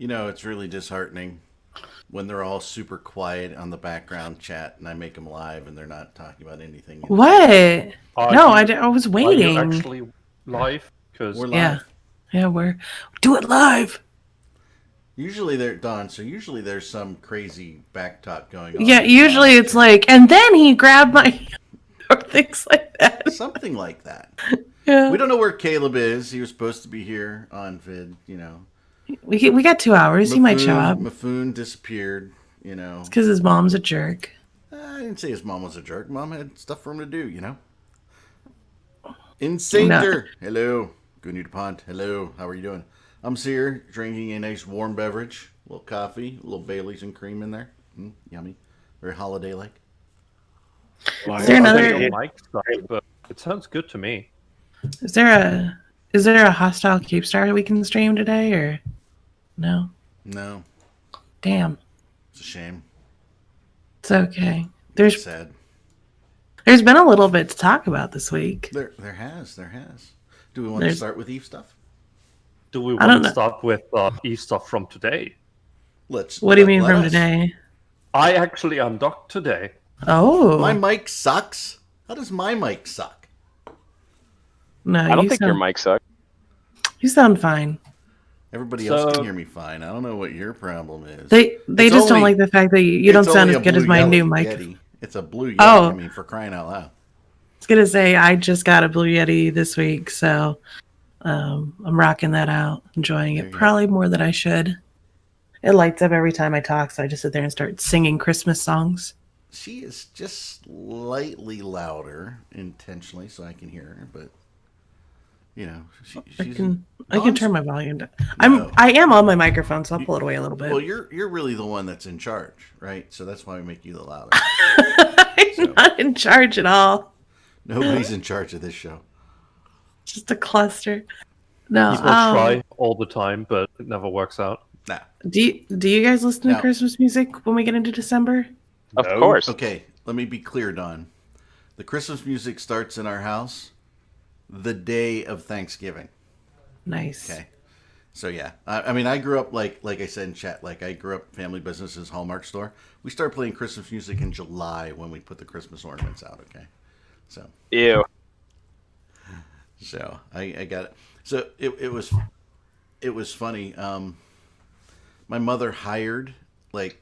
You know, it's really disheartening when they're all super quiet on the background chat and I make them live and they're not talking about anything interesting. What? Are No, you I was are you waiting. actually live? Because We're Yeah. live. Yeah, do it live. Usually they're done, so usually there's some crazy back talk going on. Yeah, in the usually live it's chat. like, and then he grabbed my or things like that. Something like that. Yeah. We don't know where Caleb is. He was supposed to be here on vid, you know. We got 2 hours. He might show up. Mafoon disappeared, you know. It's because his mom's a jerk. I didn't say his mom was a jerk. Mom had stuff for him to do, you know. Insanger. No. Hello. Goony DuPont. Hello. How are you doing? I'm here drinking a nice warm beverage. A little coffee, a little Bailey's and cream in there. Yummy. Very holiday-like. Is there another? Mic stuff, but it sounds good to me. Is there a hostile Cube Star we can stream today or no? No. Damn. It's a shame. It's okay. It's sad. There's been a little bit to talk about this week. There has. Do we want to start with Eve stuff? Do we want to start with Eve stuff from today? What do you mean from today? I actually undocked today. Oh. My mic sucks? How does my mic suck? No, I don't think your mic sucks. You sound fine. Everybody else can hear me fine. I don't know what your problem is. They just don't like the fact that you don't sound as good as my new mic. Yeti. It's a Blue Yeti. Oh. I mean, for crying out loud. I was gonna say I just got a Blue Yeti this week, so I'm rocking that out, enjoying it probably more than I should. It lights up every time I talk, so I just sit there and start singing Christmas songs. She is just slightly louder intentionally, so I can hear her. But you know, I can turn my volume down. I am on my microphone, so I'll pull it away a little bit. Well, you're really the one that's in charge, right? So that's why we make you the louder. I'm not in charge at all. Nobody's in charge of this show. Just a cluster. No, People try all the time, but it never works out. Nah. Do you guys listen to Christmas music when we get into December? Of course. Okay, let me be clear, Don. The Christmas music starts in our house the day of Thanksgiving. Nice. Okay. So yeah, I mean, I grew up like I said in chat, like I grew up family businesses, Hallmark store. We started playing Christmas music in July when we put the Christmas ornaments out. Okay, so ew. So I got it. So it was funny. My mother hired like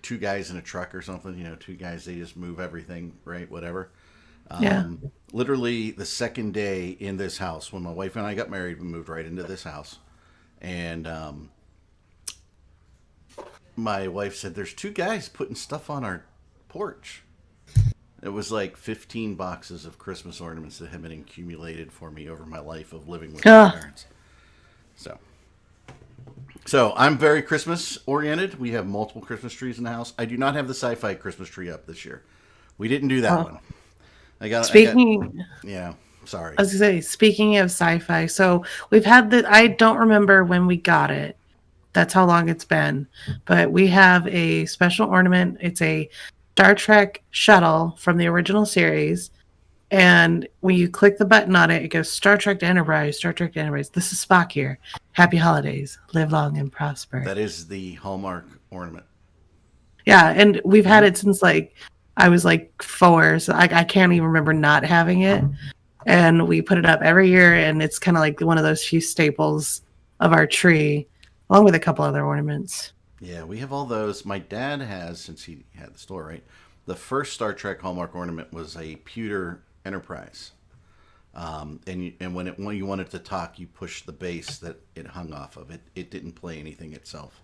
two guys in a truck or something. Two guys, they just move everything, right? Whatever. Yeah. Literally the second day in this house, when my wife and I got married, we moved right into this house. And my wife said, "There's two guys putting stuff on our porch." It was like 15 boxes of Christmas ornaments that had been accumulated for me over my life of living with my parents. So I'm very Christmas oriented. We have multiple Christmas trees in the house. I do not have the sci-fi Christmas tree up this year. We didn't do that one. Sorry. I was gonna say, speaking of sci-fi, so we've had I don't remember when we got it. That's how long it's been. But we have a special ornament. It's a Star Trek shuttle from the original series. And when you click the button on it, it goes Star Trek to Enterprise, Star Trek to Enterprise. This is Spock here. Happy holidays. Live long and prosper. That is the Hallmark ornament. Yeah, and we've had it since I was 4, so I can't even remember not having it. And we put it up every year, and it's kind of like one of those few staples of our tree, along with a couple other ornaments. Yeah, we have all those. My dad has, since he had the store, right? The first Star Trek Hallmark ornament was a pewter Enterprise. And when you wanted to talk, you pushed the base that it hung off of. It didn't play anything itself.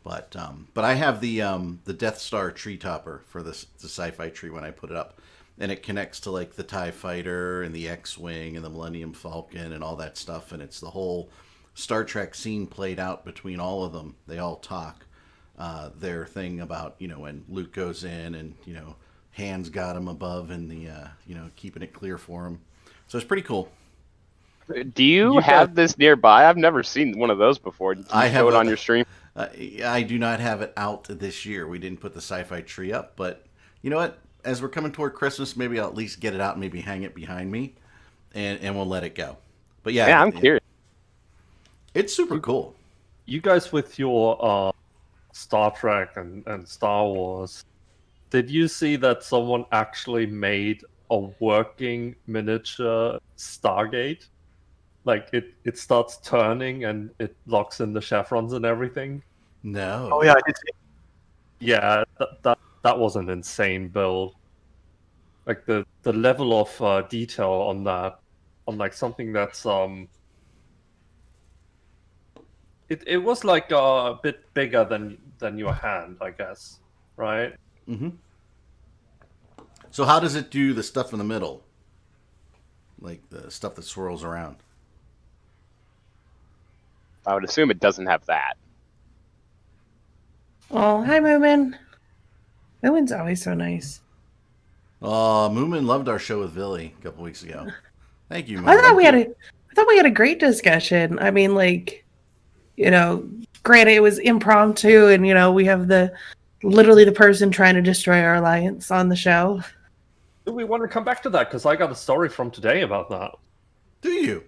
But I have the Death Star tree topper for the sci-fi tree when I put it up. And it connects to the TIE Fighter and the X-Wing and the Millennium Falcon and all that stuff. And it's the whole Star Trek scene played out between all of them. They all talk their thing about, when Luke goes in and, Han's got him above and the, keeping it clear for him. So it's pretty cool. Do you have this nearby? I've never seen one of those before. Did you show it on your stream? I do not have it out this year. We didn't put the sci-fi tree up, but you know what? As we're coming toward Christmas, maybe I'll at least get it out and maybe hang it behind me, and we'll let it go. But yeah, I'm curious. It's super cool. you guys with your Star Trek and Star Wars, did you see that someone actually made a working miniature Stargate? Like it starts turning and it locks in the chevrons and everything. No. Oh yeah, I did see. Yeah, that was an insane build. Like the level of detail on that, on like something that's it was like a bit bigger than your hand, I guess, right? Mm-hmm. So how does it do the stuff in the middle? Like the stuff that swirls around? I would assume it doesn't have that. Oh, hi, Moomin. Moomin's always so nice. Oh, Moomin loved our show with Billy a couple weeks ago. Thank you, Moomin. I thought we had a great discussion. I mean, like, you know, granted it was impromptu, and you know we have literally the person trying to destroy our alliance on the show. Do we want to come back to that? Because I got a story from today about that. Do you?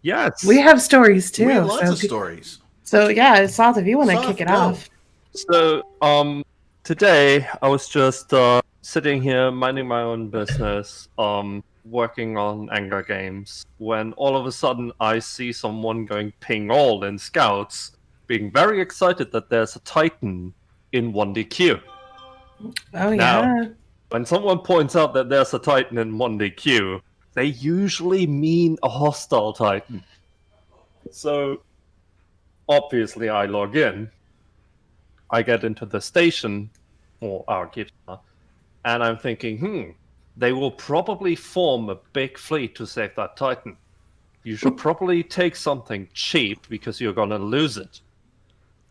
Yes. We have stories too. We have lots of stories. So yeah, Soth, if you want to Soth, kick it go. off. So today I was just sitting here minding my own business, working on anger games, when all of a sudden I see someone going ping all in Scouts, being very excited that there's a Titan in 1DQ. Oh Now, yeah. when someone points out that there's a Titan in 1DQ, they usually mean a hostile Titan. So, obviously I log in, I get into the station, or our keeper, and I'm thinking, they will probably form a big fleet to save that Titan. You should probably take something cheap because you're gonna lose it.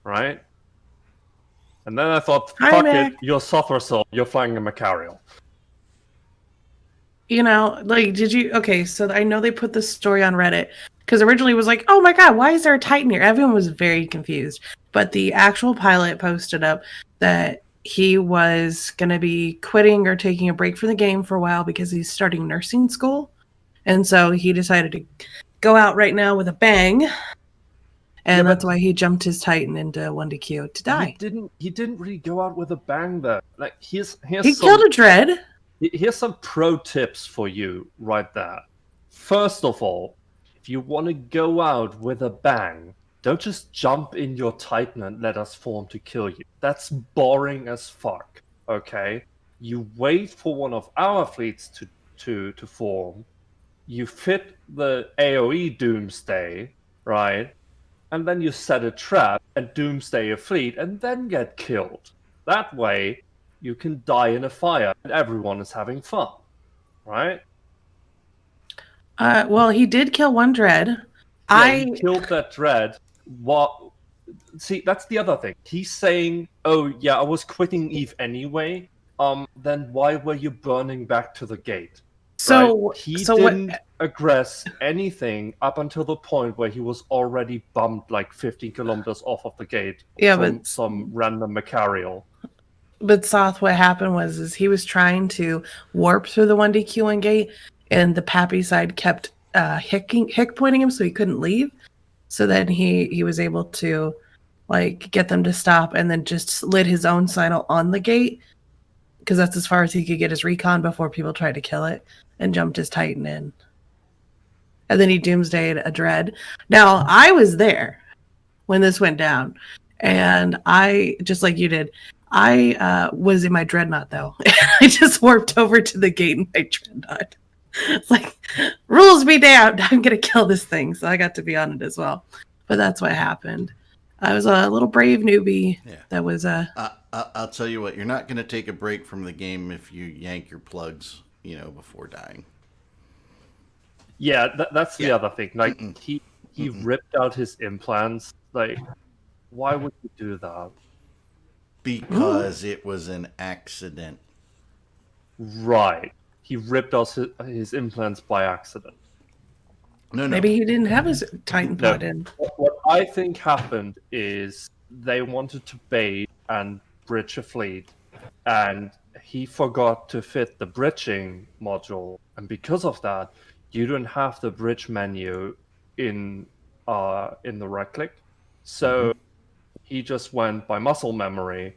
Right? And then I thought, Hi, fuck Mac. it, you're Sothersoul, you're flying a Macarial. You know, like, okay, so I know they put this story on Reddit, because originally it was like, oh my god, why is there a Titan here? Everyone was very confused. But the actual pilot posted up that he was going to be quitting or taking a break from the game for a while because he's starting nursing school. And so he decided to go out right now with a bang. And that's why he jumped his Titan into 1DQ to die. He didn't really go out with a bang there. Like he killed a dread. Here's some pro tips for you right there. First of all, if you want to go out with a bang, don't just jump in your Titan and let us form to kill you. That's boring as fuck, okay? You wait for one of our fleets to form. You fit the AoE Doomsday, right? And then you set a trap and Doomsday a fleet and then get killed. That way, you can die in a fire and everyone is having fun, right? Well, he did kill one dread. Yeah, he killed that dread. What? See, that's the other thing. He's saying, "Oh yeah, I was quitting Eve anyway." Then why were you burning back to the gate? So right? He didn't aggress anything up until the point where he was already bumped like 15 kilometers off of the gate from some random Macarial. But Soth, what happened was he was trying to warp through the 1DQ1 gate, and the Pappy side kept hick pointing him, so he couldn't leave. So then he was able to like get them to stop, and then just lit his own signal on the gate, because that's as far as he could get his recon before people tried to kill it, and jumped his Titan in. And then he doomsdayed a dread. Now, I was there when this went down, and I, just like you did, I was in my dreadnought, though. I just warped over to the gate in my dreadnought. It's like, rules be damned, I'm going to kill this thing. So I got to be on it as well. But that's what happened. I was a little brave newbie. Yeah. That was I'll tell you what, you're not going to take a break from the game if you yank your plugs, before dying. Yeah, that's the other thing. Like, he ripped out his implants. Like, why would you do that? Because it was an accident. Right. He ripped out his implants by accident. No. Maybe he didn't have his Titan pod in. What I think happened is they wanted to bait and bridge a fleet, and he forgot to fit the bridging module, and because of that, you don't have the bridge menu in the right click. So he just went by muscle memory,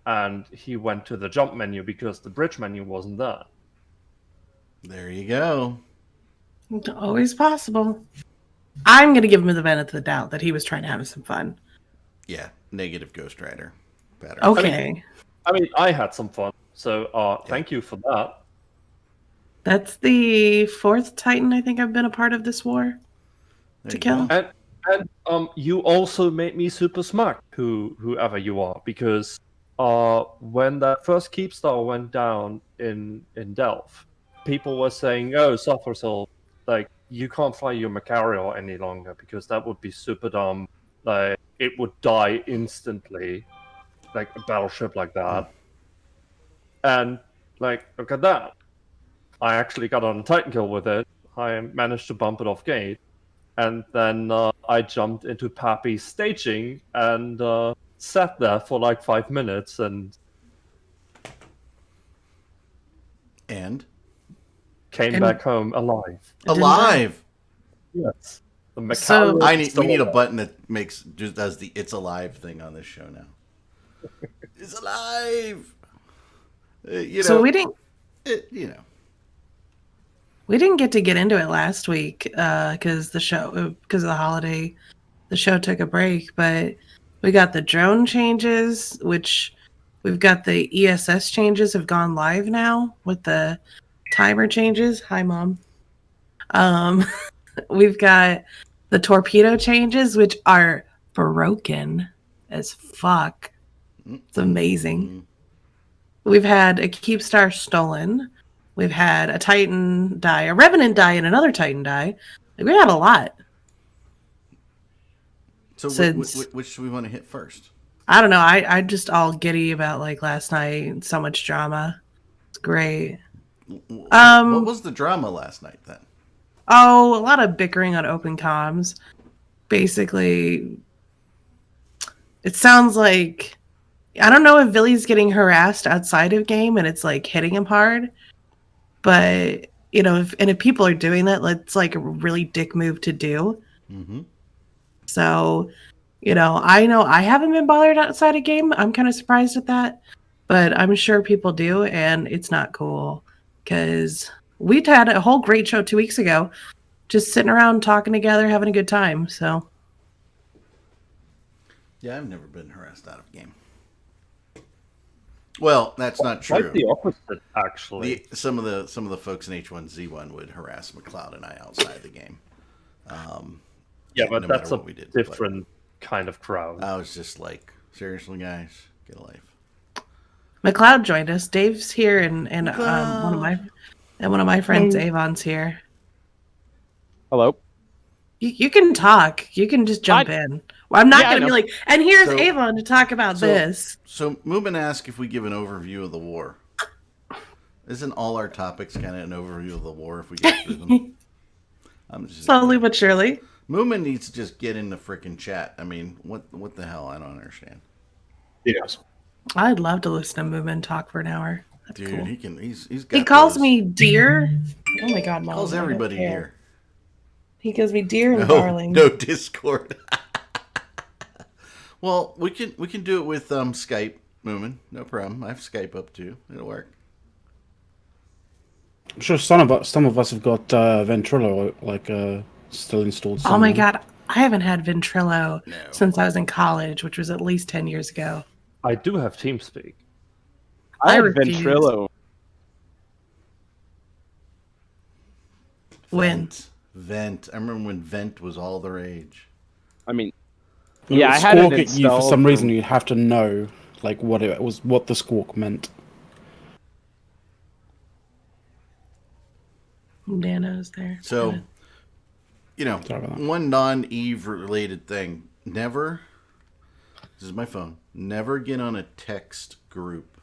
and he went to the jump menu because the bridge menu wasn't there. There you go. Always possible. I'm going to give him the benefit of the doubt that he was trying to have some fun. Yeah, negative Ghost Rider. Better. Okay. I mean, I had some fun, so thank you for that. That's the 4th Titan I think I've been a part of this war There to you kill. go. And you also made me super smart, whoever you are, because when that first Keepstar went down in Delph, people were saying, "Oh, SUPERFINETUBA, like you can't fly your Macario any longer because that would be super dumb. Like it would die instantly, like a battleship like that." And like, look at that! I actually got on a Titan kill with it. I managed to bump it off gate. And then I jumped into Pappy's staging and sat there for like 5 minutes and came back home alive. Alive. Yes. The Macario So- We need a button that does the "It's alive" thing on this show now. It's alive. So we didn't We get to get into it last week because of the holiday, the show took a break. But we got the drone changes, which we've got the ESS changes have gone live now with the timer changes. Hi, Mom. We've got the torpedo changes, which are broken as fuck. It's amazing. We've had a Keepstar stolen. We've had a Titan die, a Revenant die, and another Titan die. Like, we had a lot. So Since- which do we want to hit first? I don't know. I just all giddy about like last night. So much drama. It's great. What was the drama last night then? Oh, a lot of bickering on open comms. Basically, it sounds like I don't know if Billy's getting harassed outside of game and it's like hitting him hard. But if people are doing that, it's like a really dick move to do. Mm-hmm. So, I know I haven't been bothered outside of game. I'm kind of surprised at that, but I'm sure people do, and it's not cool because we had a whole great show 2 weeks ago, just sitting around talking together, having a good time. So, Yeah, I've never been harassed out of game. Well, that's not true. Quite the opposite, actually. Some of the folks in H1Z1 would harass McLeod and I outside the game. Yeah, but no that's matter a what we did, different kind of crowd. I was just like, seriously, guys, get a life. McLeod joined us. Dave's here, and McLeod. one of my friends, Avon's here. Hello. You can talk. You can just jump in. Well, I'm not Yeah, going to be like, and here's So- Avon to talk about this. So Moomin asked if we give an overview of the war. Isn't all our topics kind of an overview of the war if we get through them? I'm just Slowly but surely. Moomin needs to just get in the freaking chat. I mean, what the hell? I don't understand. Yes. I'd love to listen to Moomin talk for an hour. That's Dude, cool. he can. He's got. He calls those- me dear. Oh my god, Mom. Calls I don't everybody care. here. He calls me dear and No, darling. no Discord. Well, we can do it with Skype, Moomin. No problem. I have Skype up too. It'll work. I'm sure some of us have got Ventrilo still installed. Oh my somewhere. god, I haven't had Ventrilo No. since I was in college, which was at least 10 years ago. I do have TeamSpeak. I have refuse. Ventrilo. When? Vent. I remember when Vent was all the rage. I mean, When yeah, it I would had it squawk at you for installed some reason. from- You'd have to know what it was, what the squawk meant. Nano's there. So, Sorry about that. one non-Eve related thing. Never, this is my phone, never get on a text group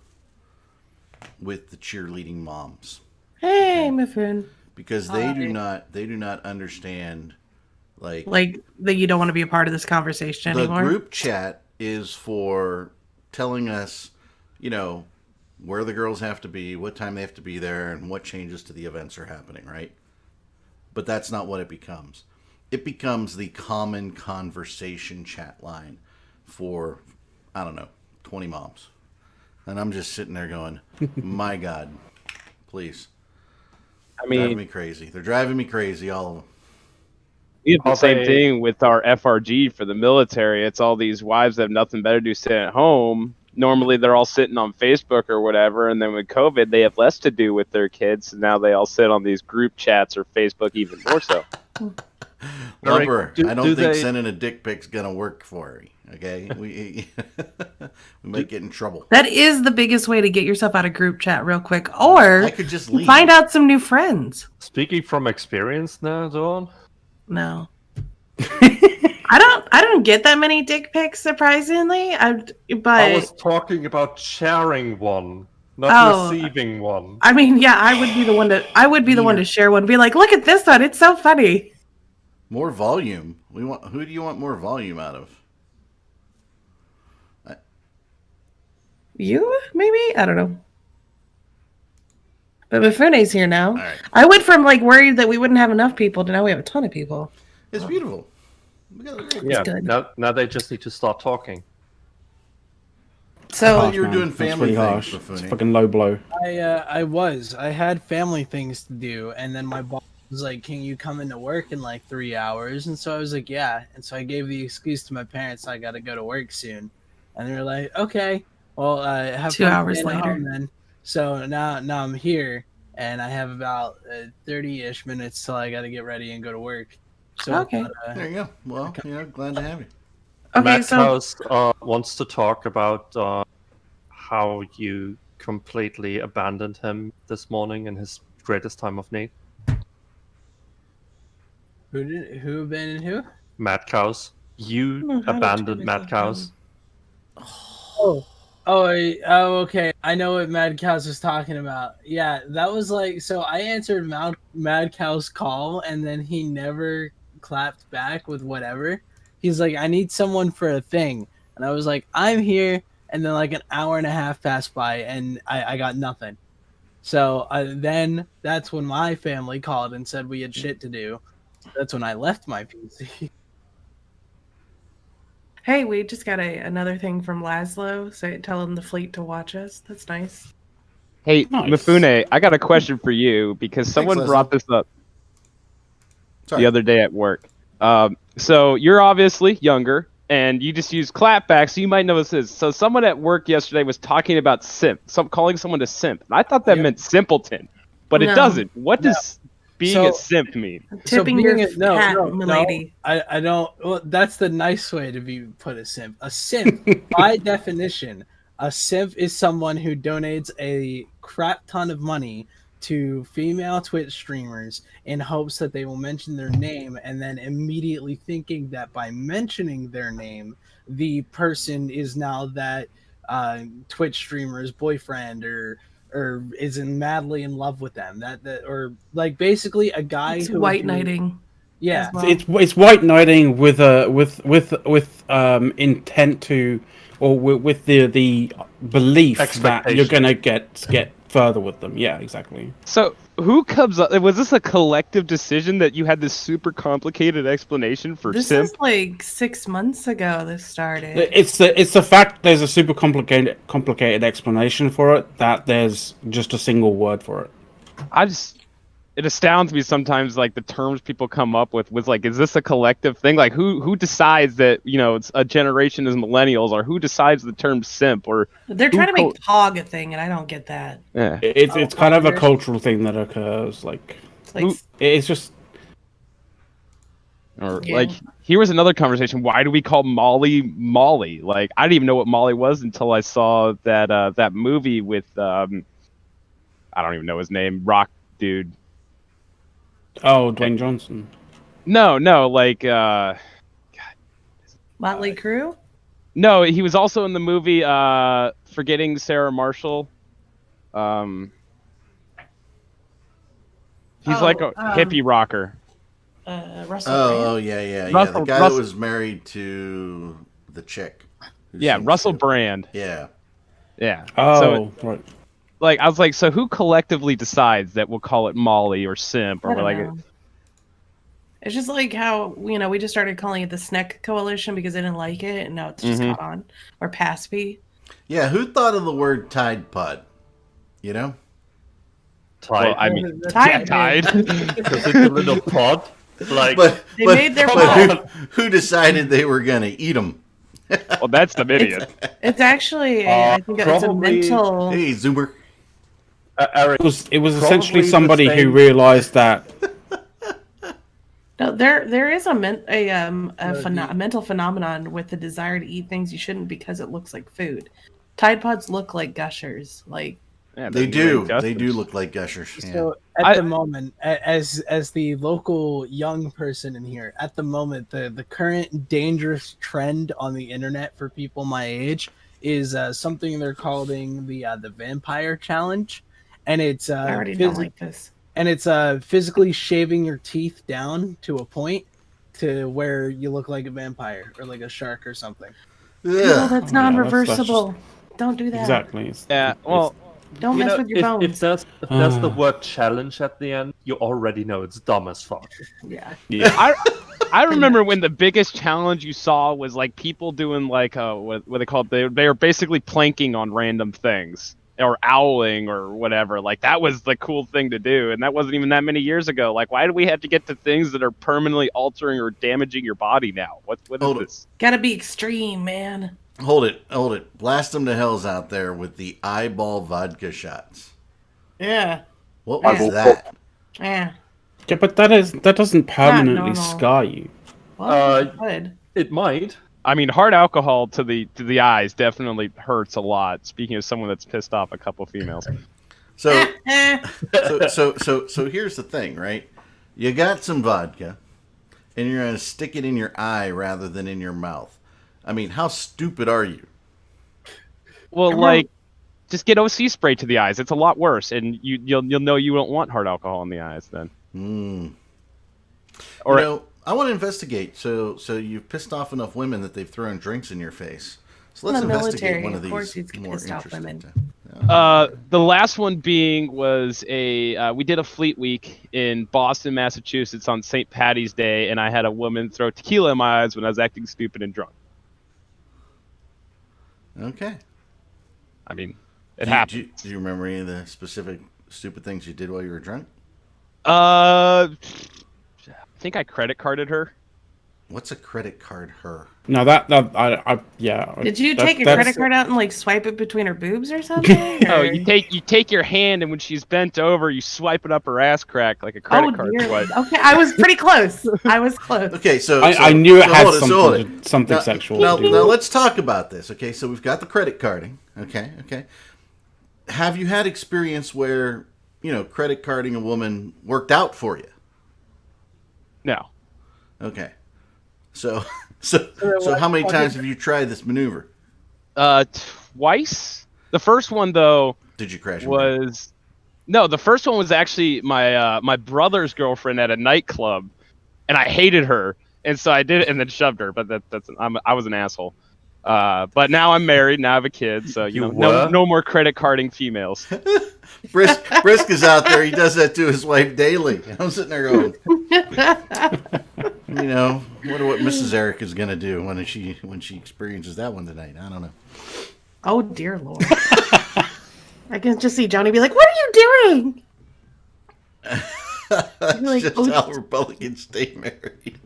with the cheerleading moms. Hey, Mifun. Because they do not understand, Like that you don't want to be a part of this conversation the anymore. group chat is for telling us, where the girls have to be, what time they have to be there, and what changes to the events are happening, right? But that's not what it becomes. It becomes the common conversation chat line for I don't know, 20 moms. And I'm just sitting there going, my God, please. I mean, driving me crazy. They're driving me crazy, all of them. We have the same thing with our FRG for the military. It's all these wives that have nothing better to do sitting at home. Normally, they're all sitting on Facebook or whatever, and then with COVID, they have less to do with their kids. So now they all sit on these group chats or Facebook even more so. Lumber, I don't think sending a dick pic's gonna work for you. Okay, we might get in trouble. That is the biggest way to get yourself out of group chat real quick, or I could just leave. Find out some new friends. Speaking from experience now, Dawn. No. I don't get that many dick pics, surprisingly. I was talking about sharing one, not receiving one. I mean, yeah, I would be the one to share one. Be like, look at this one, it's so funny. More volume. Who do you want more volume out of? You, maybe? I don't know. But Mifune's here now. Right. I went from like worried that we wouldn't have enough people to now we have a ton of people. It's beautiful. Yeah, now they just need to start talking. So you were doing family things. It's fucking low blow. I had family things to do, and then my boss was like, "Can you come into work in like 3 hours?" And so I was like, "Yeah." And so I gave the excuse to my parents, I got to go to work soon, and they were like, "Okay, well, have 2 hours later." Then. So now I'm here, and I have about 30-ish minutes till I got to get ready and go to work. So, okay. There you go. Well, glad to have you. Okay, Matt House wants to talk about how you completely abandoned him this morning in his greatest time of need. Who abandoned who? Mad Cows. You abandoned Mad Cows. Oh, okay. I know what Mad Cows was talking about. Yeah, that was like, so I answered Mad Cow's call, and then he never clapped back with whatever. He's like, I need someone for a thing. And I was like, I'm here. And then like an hour and a half passed by, and I got nothing. So then that's when my family called and said we had shit to do. That's when I left my PC. Hey, we just got another thing from Laszlo. So tell him the fleet to watch us. That's nice. Hey, Nice. Mifune, I got a question for you because someone brought this up the other day at work. So you're obviously younger, and you just use clapbacks, so you might know what this is. So someone at work yesterday was talking about simp, calling someone a simp. And I thought that meant simpleton, but it doesn't. What does being a simp mean? Tipping your hat, milady. I don't. Well, that's the nice way to be put a simp. A simp, by definition, a simp is someone who donates a crap ton of money to female Twitch streamers in hopes that they will mention their name, and then immediately thinking that by mentioning their name, the person is now that Twitch streamer's boyfriend or is madly in love with them. Or like basically a guy It's who white knighting. Yeah, well. It's white knighting with intent to, or with the belief that you're gonna get further with them. Yeah, exactly. So who comes up? Was this a collective decision that you had this super complicated explanation for This simp? is like 6 months ago this started. It's the fact there's a super complicated explanation for it, that there's just a single word for it. It astounds me sometimes, like the terms people come up with like, is this a collective thing? Like who decides that, it's a generation is millennials, or who decides the term simp? Or They're trying to make POG a thing, and I don't get that. Yeah. It's kind of a cultural thing that occurs. It's just. Or like, here was another conversation. Why do we call Molly Molly? Like, I didn't even know what Molly was until I saw that movie with I don't even know his name, rock dude. Oh, Dwayne Johnson. No, like Motley Crue? No, he was also in the movie Forgetting Sarah Marshall. He's like a hippie rocker. Russell. Yeah. Russell, The guy that was married to the chick. Yeah, Russell Brand. Yeah. Oh, right. Like, I was like, so who collectively decides that we'll call it Molly or simp, or like? It's just like how, we just started calling it the Snack Coalition because I didn't like it, and now it's just caught on. Or PASPy. Yeah, who thought of the word Tide Pod? You know? Tide. Well, I mean, Tide. Because it's a little pod. Like, They made their but pod. who decided they were going to eat them? well, that's the Midian. It's actually, I think it's a probably- mental. Hey, Zoomer. Eric, It was Probably essentially the somebody who same- realized that. No, there is a mental phenomenon with the desire to eat things you shouldn't because it looks like food. Tide Pods look like gushers. Like, Yeah, They they're do. great They do gushers. look like gushers. Yeah. So at the moment, as the local young person in here, at the moment, the current dangerous trend on the internet for people my age is something they're calling the vampire challenge, and it's I already don't like this. and it's physically shaving your teeth down to a point to where you look like a vampire or like a shark or something. No, Ugh. that's Oh, non-reversible. Don't do that. Exactly. Yeah, well, Don't mess with your bones. if there's the word challenge at the end, you already know it's dumb as fuck. Yeah. Yeah. I remember when the biggest challenge you saw was like people doing like what they called they were basically planking on random things or owling or whatever. Like that was the cool thing to do, and that wasn't even that many years ago. Like, why do we have to get to things that are permanently altering or damaging your body now? What is this? Gotta be extreme, man. Hold it. Blast them to hells out there with the eyeball vodka shots. Yeah. What was that? Yeah. Yeah, but that doesn't permanently normal. scar you. Well, good. It might. I mean, hard alcohol to the eyes definitely hurts a lot. Speaking of someone that's pissed off a couple females. So here's the thing, right? You got some vodka, and you're gonna stick it in your eye rather than in your mouth. I mean, how stupid are you? Well, like, just get OC spray to the eyes. It's a lot worse, and you'll know you don't want hard alcohol in the eyes then. Or I want to investigate. So you've pissed off enough women that they've thrown drinks in your face. So let's The investigate military, one of of these course you'd more pissed off interesting. women. the last one being was we did a fleet week in Boston, Massachusetts on St. Patty's Day, and I had a woman throw tequila in my eyes when I was acting stupid and drunk. Okay. I mean, it happened. Do you remember any of the specific stupid things you did while you were drunk? I think I credit carded her. What's a credit card? Her. No, yeah. Did you take your that's- credit card out and like swipe it between her boobs or something? No, or- you take your hand, and when she's bent over, you swipe it up her ass crack like a credit card dear. swipe. Okay, I was pretty close. I was close. Okay, so I knew it had hold something now, sexual Now, to do. now let's talk about this. Okay, so we've got the credit carding. Okay. Have you had experience where credit carding a woman worked out for you? No. Okay. So how many times have you tried this maneuver? Twice. The first one though Did you crash? and burn? was no. The first one was actually my brother's girlfriend at a nightclub, and I hated her, and so I did it and then shoved her. But I was an asshole. But now I'm married. Now I have a kid. So no more credit carding females. Brisk is out there. He does that to his wife daily. I'm sitting there going, wonder what Mrs. Eric is gonna do when she experiences that one tonight. I don't know. Oh dear Lord! I can just see Johnny be like, "What are you doing?" Like, Just how Republicans stay married.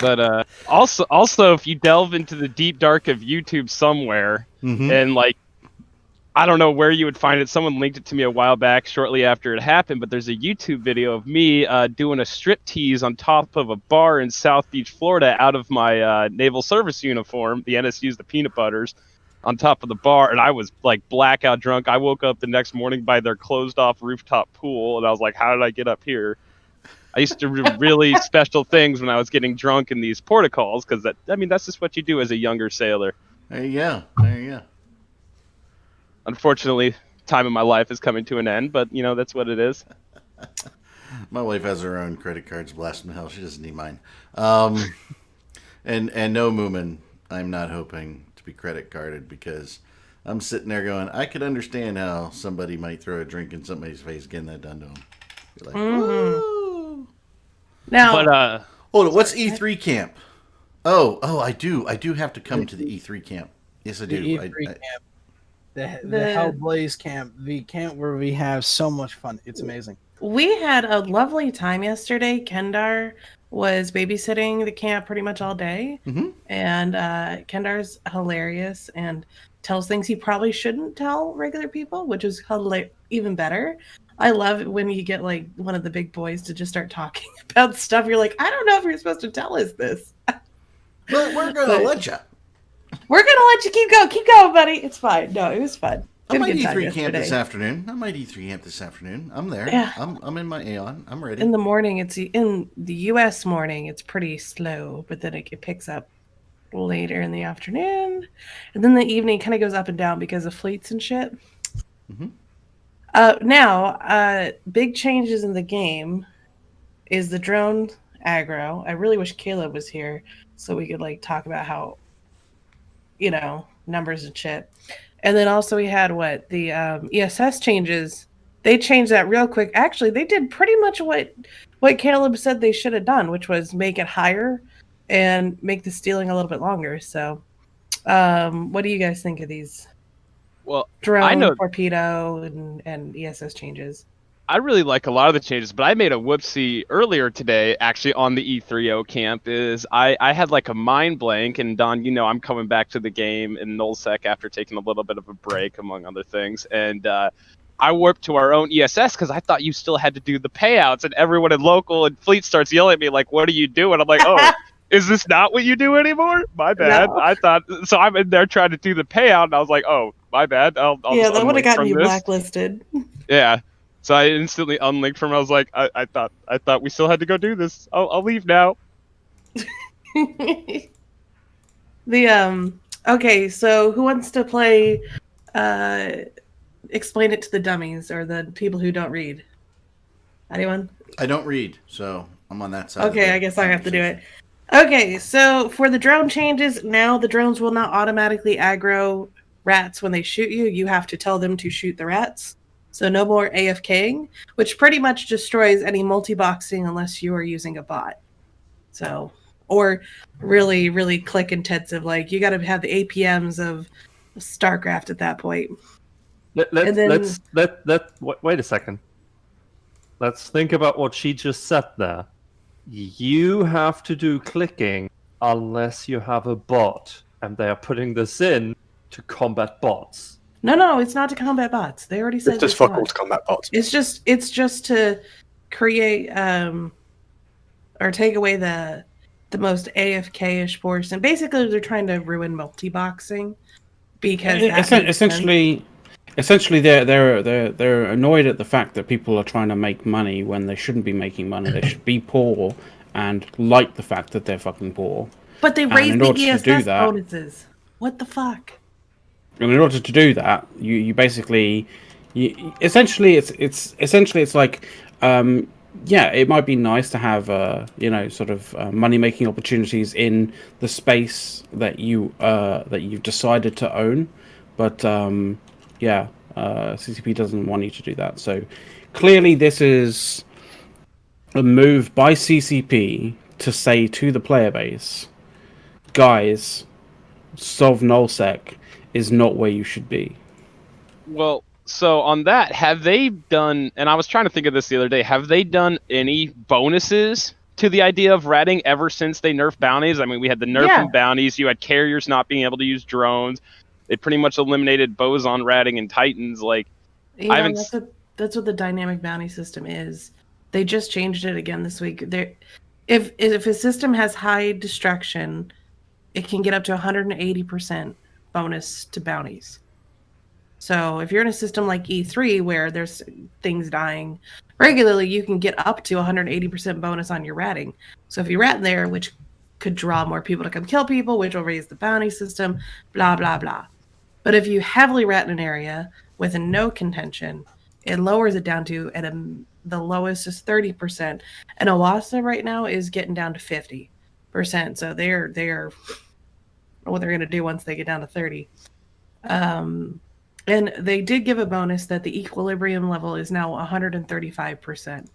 But also, if you delve into the deep dark of YouTube somewhere, and like, I don't know where you would find it. Someone linked it to me a while back, shortly after it happened. But there's a YouTube video of me doing a strip tease on top of a bar in South Beach, Florida, out of my naval service uniform, the NSU's, the peanut butters, on top of the bar, and I was like blackout drunk. I woke up the next morning by their closed-off rooftop pool, and I was like, "How did I get up here?" I used to do really special things when I was getting drunk in these porticals, because that's just what you do as a younger sailor. There you go. Unfortunately, time in my life is coming to an end, but that's what it is. My wife has her own credit cards. Blast them to hell. She doesn't need mine. And no, Moomin, I'm not hoping to be credit carded, because I'm sitting there going, I could understand how somebody might throw a drink in somebody's face, getting that done to them. You're like, woo! Now, But hold on, what's E3 camp? Oh, I do have to come to the E3 camp. Yes, I do. The E3 camp, the Hellblaze camp, the camp where we have so much fun. It's amazing. we had a lovely time yesterday. Kendar was babysitting the camp pretty much all day. Mhm. And Kendar's hilarious and tells things he probably shouldn't tell regular people, which is even better. I love it when you get like one of the big boys to just start talking about stuff. You're like, I don't know if you're supposed to tell us this. But we're gonna let you. We're gonna let you keep going. Keep going, buddy. It's fine. No, it was fun. I Had a might good time E3 camp yesterday. this afternoon. I'm there. Yeah. I'm in my Aeon. I'm ready. In the morning, it's in the U.S. morning. It's pretty slow, but then it picks up later in the afternoon, and then the evening kind of goes up and down because of fleets and shit. Mhm. Now, big changes in the game is the drone aggro. I really wish Caleb was here so we could like talk about how, numbers and shit. And then also we had the ESS changes. They changed that real quick. Actually, they did pretty much what Caleb said they should have done, which was make it higher and make the stealing a little bit longer. So, what do you guys think of these well, drone, torpedo, and ESS changes? I really like a lot of the changes, but I made a whoopsie earlier today, actually on the E3O camp. I had like a mind blank, and Don, I'm coming back to the game in nullsec after taking a little bit of a break, among other things, and I warped to our own ESS because I thought you still had to do the payouts, and everyone in local and fleet starts yelling at me like, "What do you do?" And I'm like, "Oh, is this not what you do anymore? My bad." No. I thought so. I'm in there trying to do the payout, and I was like, "Oh, my bad." I'll Yeah, that would have unlink gotten from you this. blacklisted. Yeah. So I instantly unlinked from. I was like, I thought we still had to go do this. I'll leave now. Okay, so who wants to play explain it to the dummies or the people who don't read? Anyone? I don't read, so I'm on that side. Okay, I guess I have to do it. Okay, so for the drone changes, now the drones will not automatically aggro rats when they shoot you. You have to tell them to shoot the rats. So no more AFKing, which pretty much destroys any multi-boxing unless you are using a bot. So, or really, really click intensive. Like you got to have the APMs of StarCraft at that point. Wait a second. Let's think about what she just said there. You have to do clicking unless you have a bot, and they are putting this in to combat bots. No, it's not to combat bots. They already said it's just fuck all to combat bots. It's just to create or take away the most AFK-ish portion. Basically, they're trying to ruin multi-boxing because essentially they're annoyed at the fact that people are trying to make money when they shouldn't be making money. They should be poor and like the fact that they're fucking poor. But they raised the ESS bonuses. What the fuck? And in order to do that, you basically, essentially it's like, it might be nice to have money making opportunities in the space that you've decided to own, but CCP doesn't want you to do that. So clearly, this is a move by CCP to say to the player base, guys, Sov Nullsec is not where you should be. Well, so on that, have they done, and I was trying to think of this the other day, have they done any bonuses to the idea of ratting ever since they nerfed bounties? I mean, we had the nerf in bounties, you had carriers not being able to use drones, they pretty much eliminated boson ratting and titans. Like, that's what the dynamic bounty system is. They just changed it again this week. If a system has high destruction, it can get up to 180% bonus to bounties. So if you're in a system like E3 where there's things dying regularly, you can get up to 180% bonus on your ratting. So if you rat there, which could draw more people to come kill people, which will raise the bounty system, blah, blah, blah. But if you heavily rat in an area with no contention, it lowers it down to, the lowest is 30%. And Owasso right now is getting down to 50%. So they're what they're going to do once they get down to 30. And they did give a bonus that the equilibrium level is now 135%.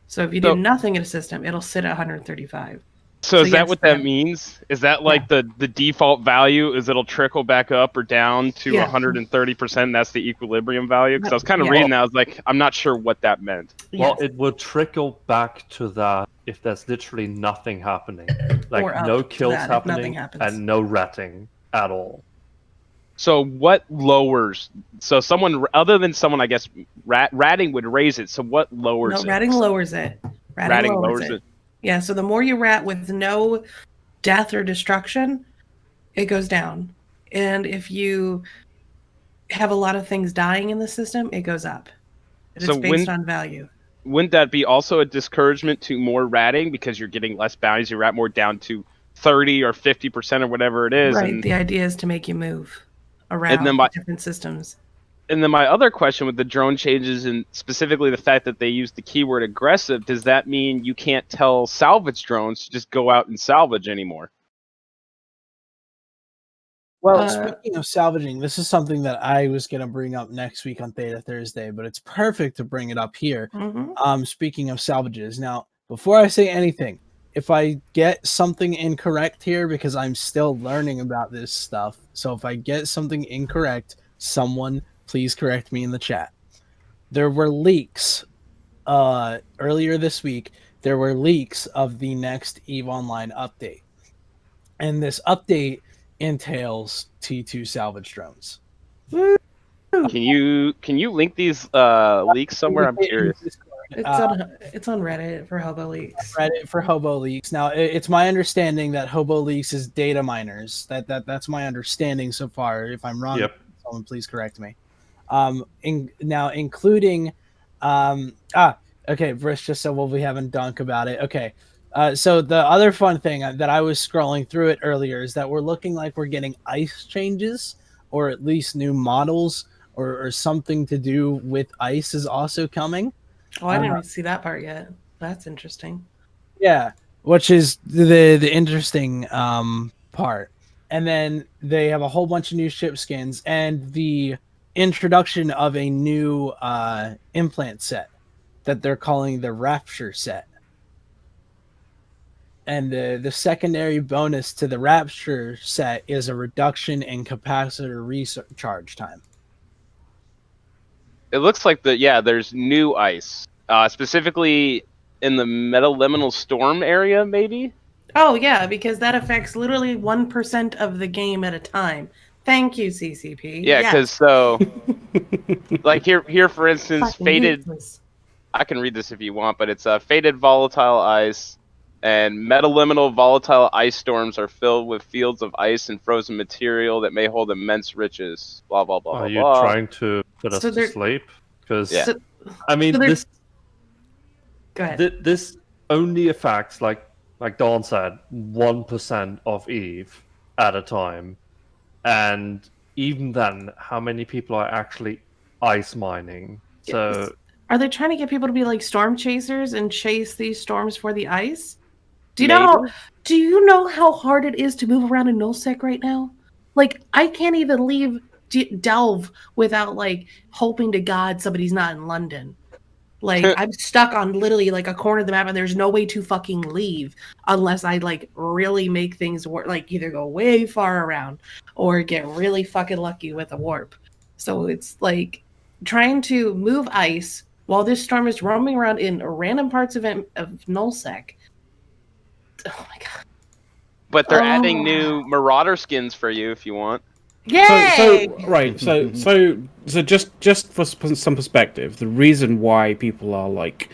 So if you do nothing in a system, it'll sit at 135. So is that what that means? Is that like the default value? Is it'll trickle back up or down to 130%? And that's the equilibrium value? Because I was kind of reading that. I was like, I'm not sure what that meant. Well, it will trickle back to that if there's literally nothing happening. Like no kills happening and no ratting at all. So what lowers? So someone other than someone, I guess, ratting would raise it. So what lowers it? No, ratting lowers it. Ratting lowers it. Yeah, so the more you rat with no death or destruction, it goes down. And if you have a lot of things dying in the system, it goes up. It's based on value. Wouldn't that be also a discouragement to more ratting because you're getting less bounties? You rat more down to 30 or 50% or whatever it is. Right, and the idea is to make you move around different systems. And then my other question with the drone changes, and specifically the fact that they use the keyword aggressive, does that mean you can't tell salvage drones to just go out and salvage anymore? Well, speaking of salvaging, this is something that I was going to bring up next week on Theta Thursday, but it's perfect to bring it up here. Speaking of salvages. Now, before I say anything, if I get something incorrect here, because I'm still learning about this stuff, so if I get something incorrect, someone please correct me in the chat. There were leaks earlier this week. There were leaks of the next EVE Online update. And this update entails T2 salvage drones. Can you link these leaks somewhere? I'm curious. It's on Reddit for Hobo Leaks. Reddit for Hobo Leaks. Now, it's my understanding that Hobo Leaks is data miners. That's my understanding so far. If I'm wrong, someone please correct me. Including okay, Brish, just so we'll be having Dunk about it. Okay. So the other fun thing that I was scrolling through it earlier is that we're looking like we're getting ice changes, or at least new models, or something to do with ice is also coming. Oh, I didn't see that part yet. That's interesting. Yeah, which is the interesting part. And then they have a whole bunch of new ship skins and the introduction of a new implant set that they're calling the Rapture set. And the secondary bonus to the Rapture set is a reduction in capacitor recharge time. It looks like there's new ice, specifically in the Metaliminal Storm area, maybe? Oh, yeah, because that affects literally 1% of the game at a time. Thank you, CCP. Yeah, because like here, for instance, Faded... I can read this if you want, but it's Faded Volatile Ice and Metaliminal Volatile Ice Storms are filled with fields of ice and frozen material that may hold immense riches. Blah, blah, blah, Are blah, you blah. trying to put us to sleep? Because, I mean, this... Go ahead. This only affects, like Dawn said, 1% of EVE at a time. And even then, how many people are actually ice mining? So, are they trying to get people to be like storm chasers and chase these storms for the ice? Do you know how hard it is to move around in nullsec right now? Like, I can't even leave Delve without like hoping to God somebody's not in London. Like, I'm stuck on literally like a corner of the map and there's no way to fucking leave unless I like really make things work, like either go way far around or get really fucking lucky with a warp. So it's like trying to move ice while this storm is roaming around in random parts of nullsec. Oh my god. But they're adding new Marauder skins for you if you want. Yay! So just for some perspective, the reason why people are like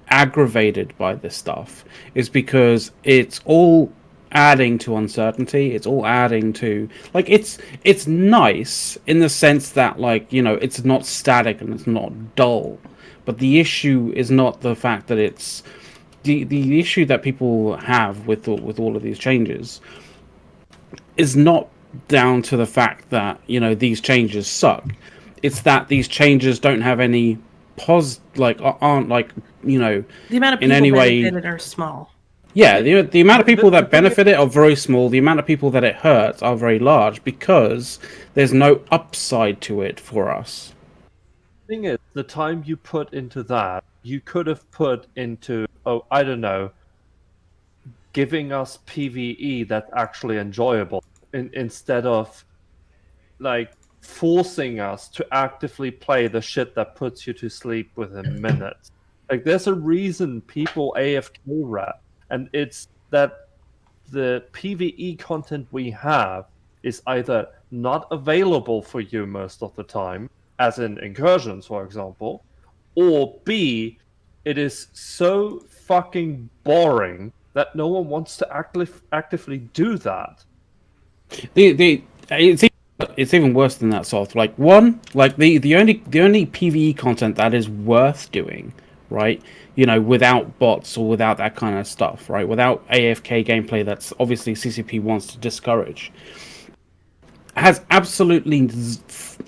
aggravated by this stuff is because it's all adding to uncertainty. It's all adding to like it's nice in the sense that like, you know, it's not static and it's not dull. But the issue is not the fact that it's the issue that people have with all of these changes is not down to the fact that, you know, these changes suck. It's that these changes don't have any aren't like, you know, the amount of people in any way benefited are small. Yeah, the amount of people that benefit it are very small. The amount of people that it hurts are very large because there's no upside to it for us. thing is, the time you put into that, you could have put into, I don't know, giving us PvE that's actually enjoyable, instead of like forcing us to actively play the shit that puts you to sleep within minutes. Like, there's a reason people AFK rap, and it's that the PvE content we have is either not available for you most of the time, as in incursions, for example, or B, it is so fucking boring that no one wants to actively do that. It's even worse than that, Soth. Like the only PvE content that is worth doing, right? You know, without bots or without that kind of stuff, right? Without AFK gameplay, that's obviously CCP wants to discourage. Has absolutely,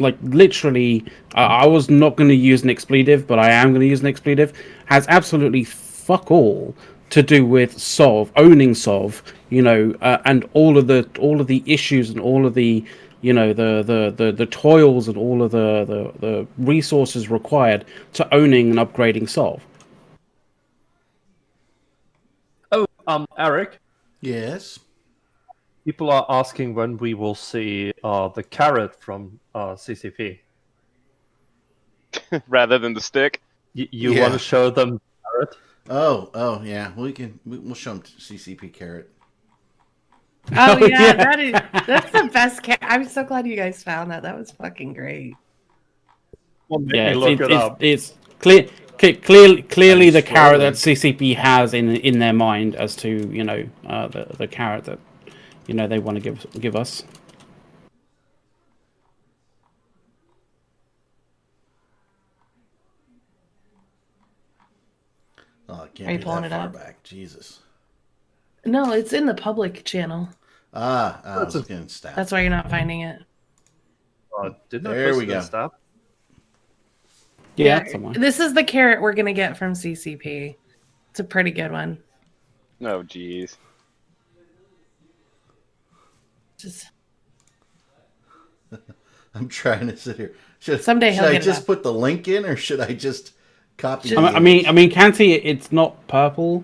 like, literally. I was not going to use an expletive, but I am going to use an expletive. Has absolutely fuck all to do with owning Sov, you know, and all of the issues and all of the, you know, the toils and all of the resources required to owning and upgrading Sov. Oh, Eric? Yes? People are asking when we will see the carrot from CCP. Rather than the stick. You want to show them the carrot? Oh, yeah. We'll show them CCP carrot. Oh yeah, that's the best. I'm so glad you guys found that. That was fucking great. Well, it's clearly the carrot that CCP has in their mind as to, you know, the carrot that, you know, they want to give us. Oh, it can't Are you be pulling that it far up? back. Jesus. No, it's in the public channel. I was getting stabbed. That's why you're not finding it. There we go. Stop? Yeah, this is the carrot we're gonna get from CCP. It's a pretty good one. Oh, jeez. I'm trying to sit here. Should I just put the link in, or should I just copy? I mean, Canty, it's not purple.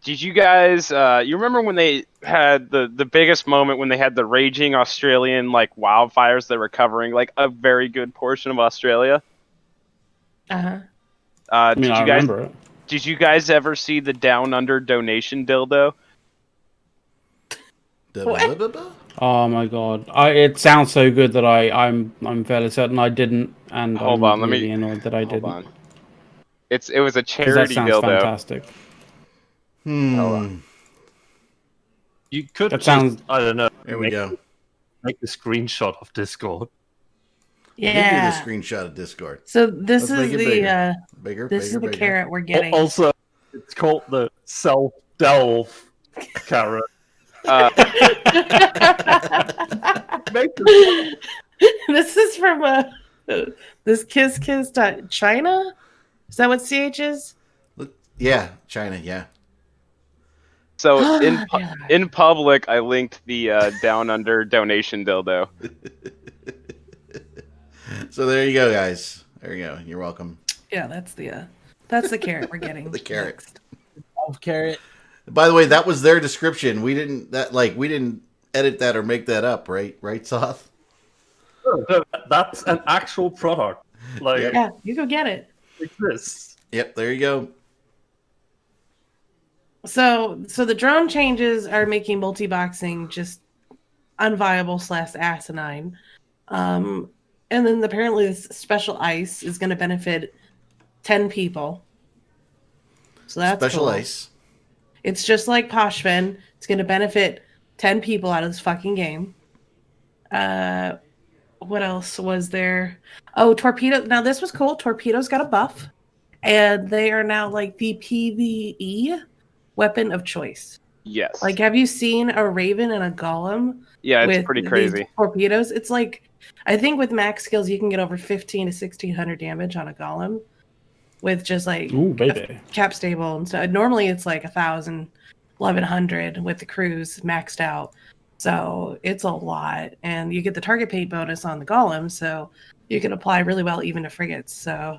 Did you guys? You remember when they had the biggest moment when they had the raging Australian like wildfires that were covering like a very good portion of Australia? I remember it. Did you guys ever see the Down Under donation dildo? Oh my god! It sounds so good that I'm fairly certain I didn't, and hold I'm on, really annoyed that I didn't. On. It was a charity that sounds dildo. Fantastic. You could I don't know. There we go. Make a screenshot of Discord. Yeah. The screenshot of Discord. So this is the bigger. This is the carrot we're getting. Also, it's called the self-delve carrot. This is from this kiss.china. Is that what CH is? Yeah, China. Yeah. So in public, I linked the Down Under donation dildo. So there you go, guys. There you go. You're welcome. Yeah, that's the carrot we're getting. The carrot. Next. Carrot. By the way, that was their description. We didn't edit that or make that up, right? Right, Soth? No, that's an actual product. Like, yeah, you go get it. Like this. Yep, there you go. So the drone changes are making multi-boxing just unviable / asinine. And then apparently this special ice is going to benefit 10 people. So that's special cool. Ice. It's just like Poshvin. It's going to benefit 10 people out of this fucking game. What else was there? Oh, Torpedo. Now this was cool. Torpedo's got a buff. And they are now like the PvE weapon of choice. Yes. Like, have you seen a Raven and a Golem? Yeah, it's pretty crazy. Torpedoes. It's like, I think with max skills, you can get over 15 to 1600 damage on a Golem with just like cap stable and stuff. Normally it's like 1000, 1100 with the cruise maxed out. So it's a lot. And you get the target paint bonus on the golem, so you can apply really well even to frigates. So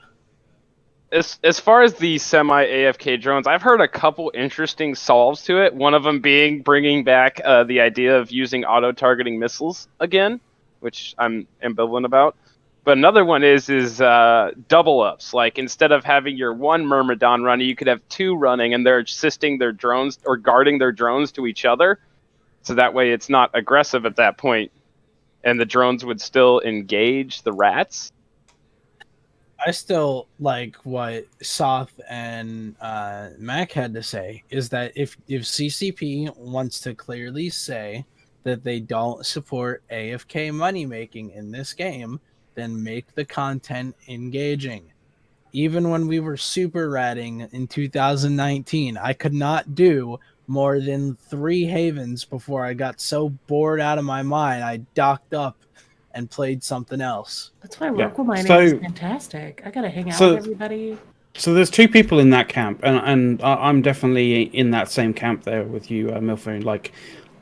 As far as the semi AFK drones, I've heard a couple interesting solves to it. One of them being bringing back the idea of using auto targeting missiles again, which I'm ambivalent about. But another one is double ups. Like instead of having your one Myrmidon running, you could have two running, and they're assisting their drones or guarding their drones to each other. So that way, it's not aggressive at that point, and the drones would still engage the rats. I still like what Soth and Mac had to say is that if CCP wants to clearly say that they don't support AFK money making in this game, then make the content engaging. Even when we were super ratting in 2019, I could not do more than 3 havens before I got so bored out of my mind I docked up and played something else. that's why Yeah. local mining So- is fantastic. I gotta hang out So- with everybody. So there's two people in that camp, and I'm definitely in that same camp there with you, Milphone. Like,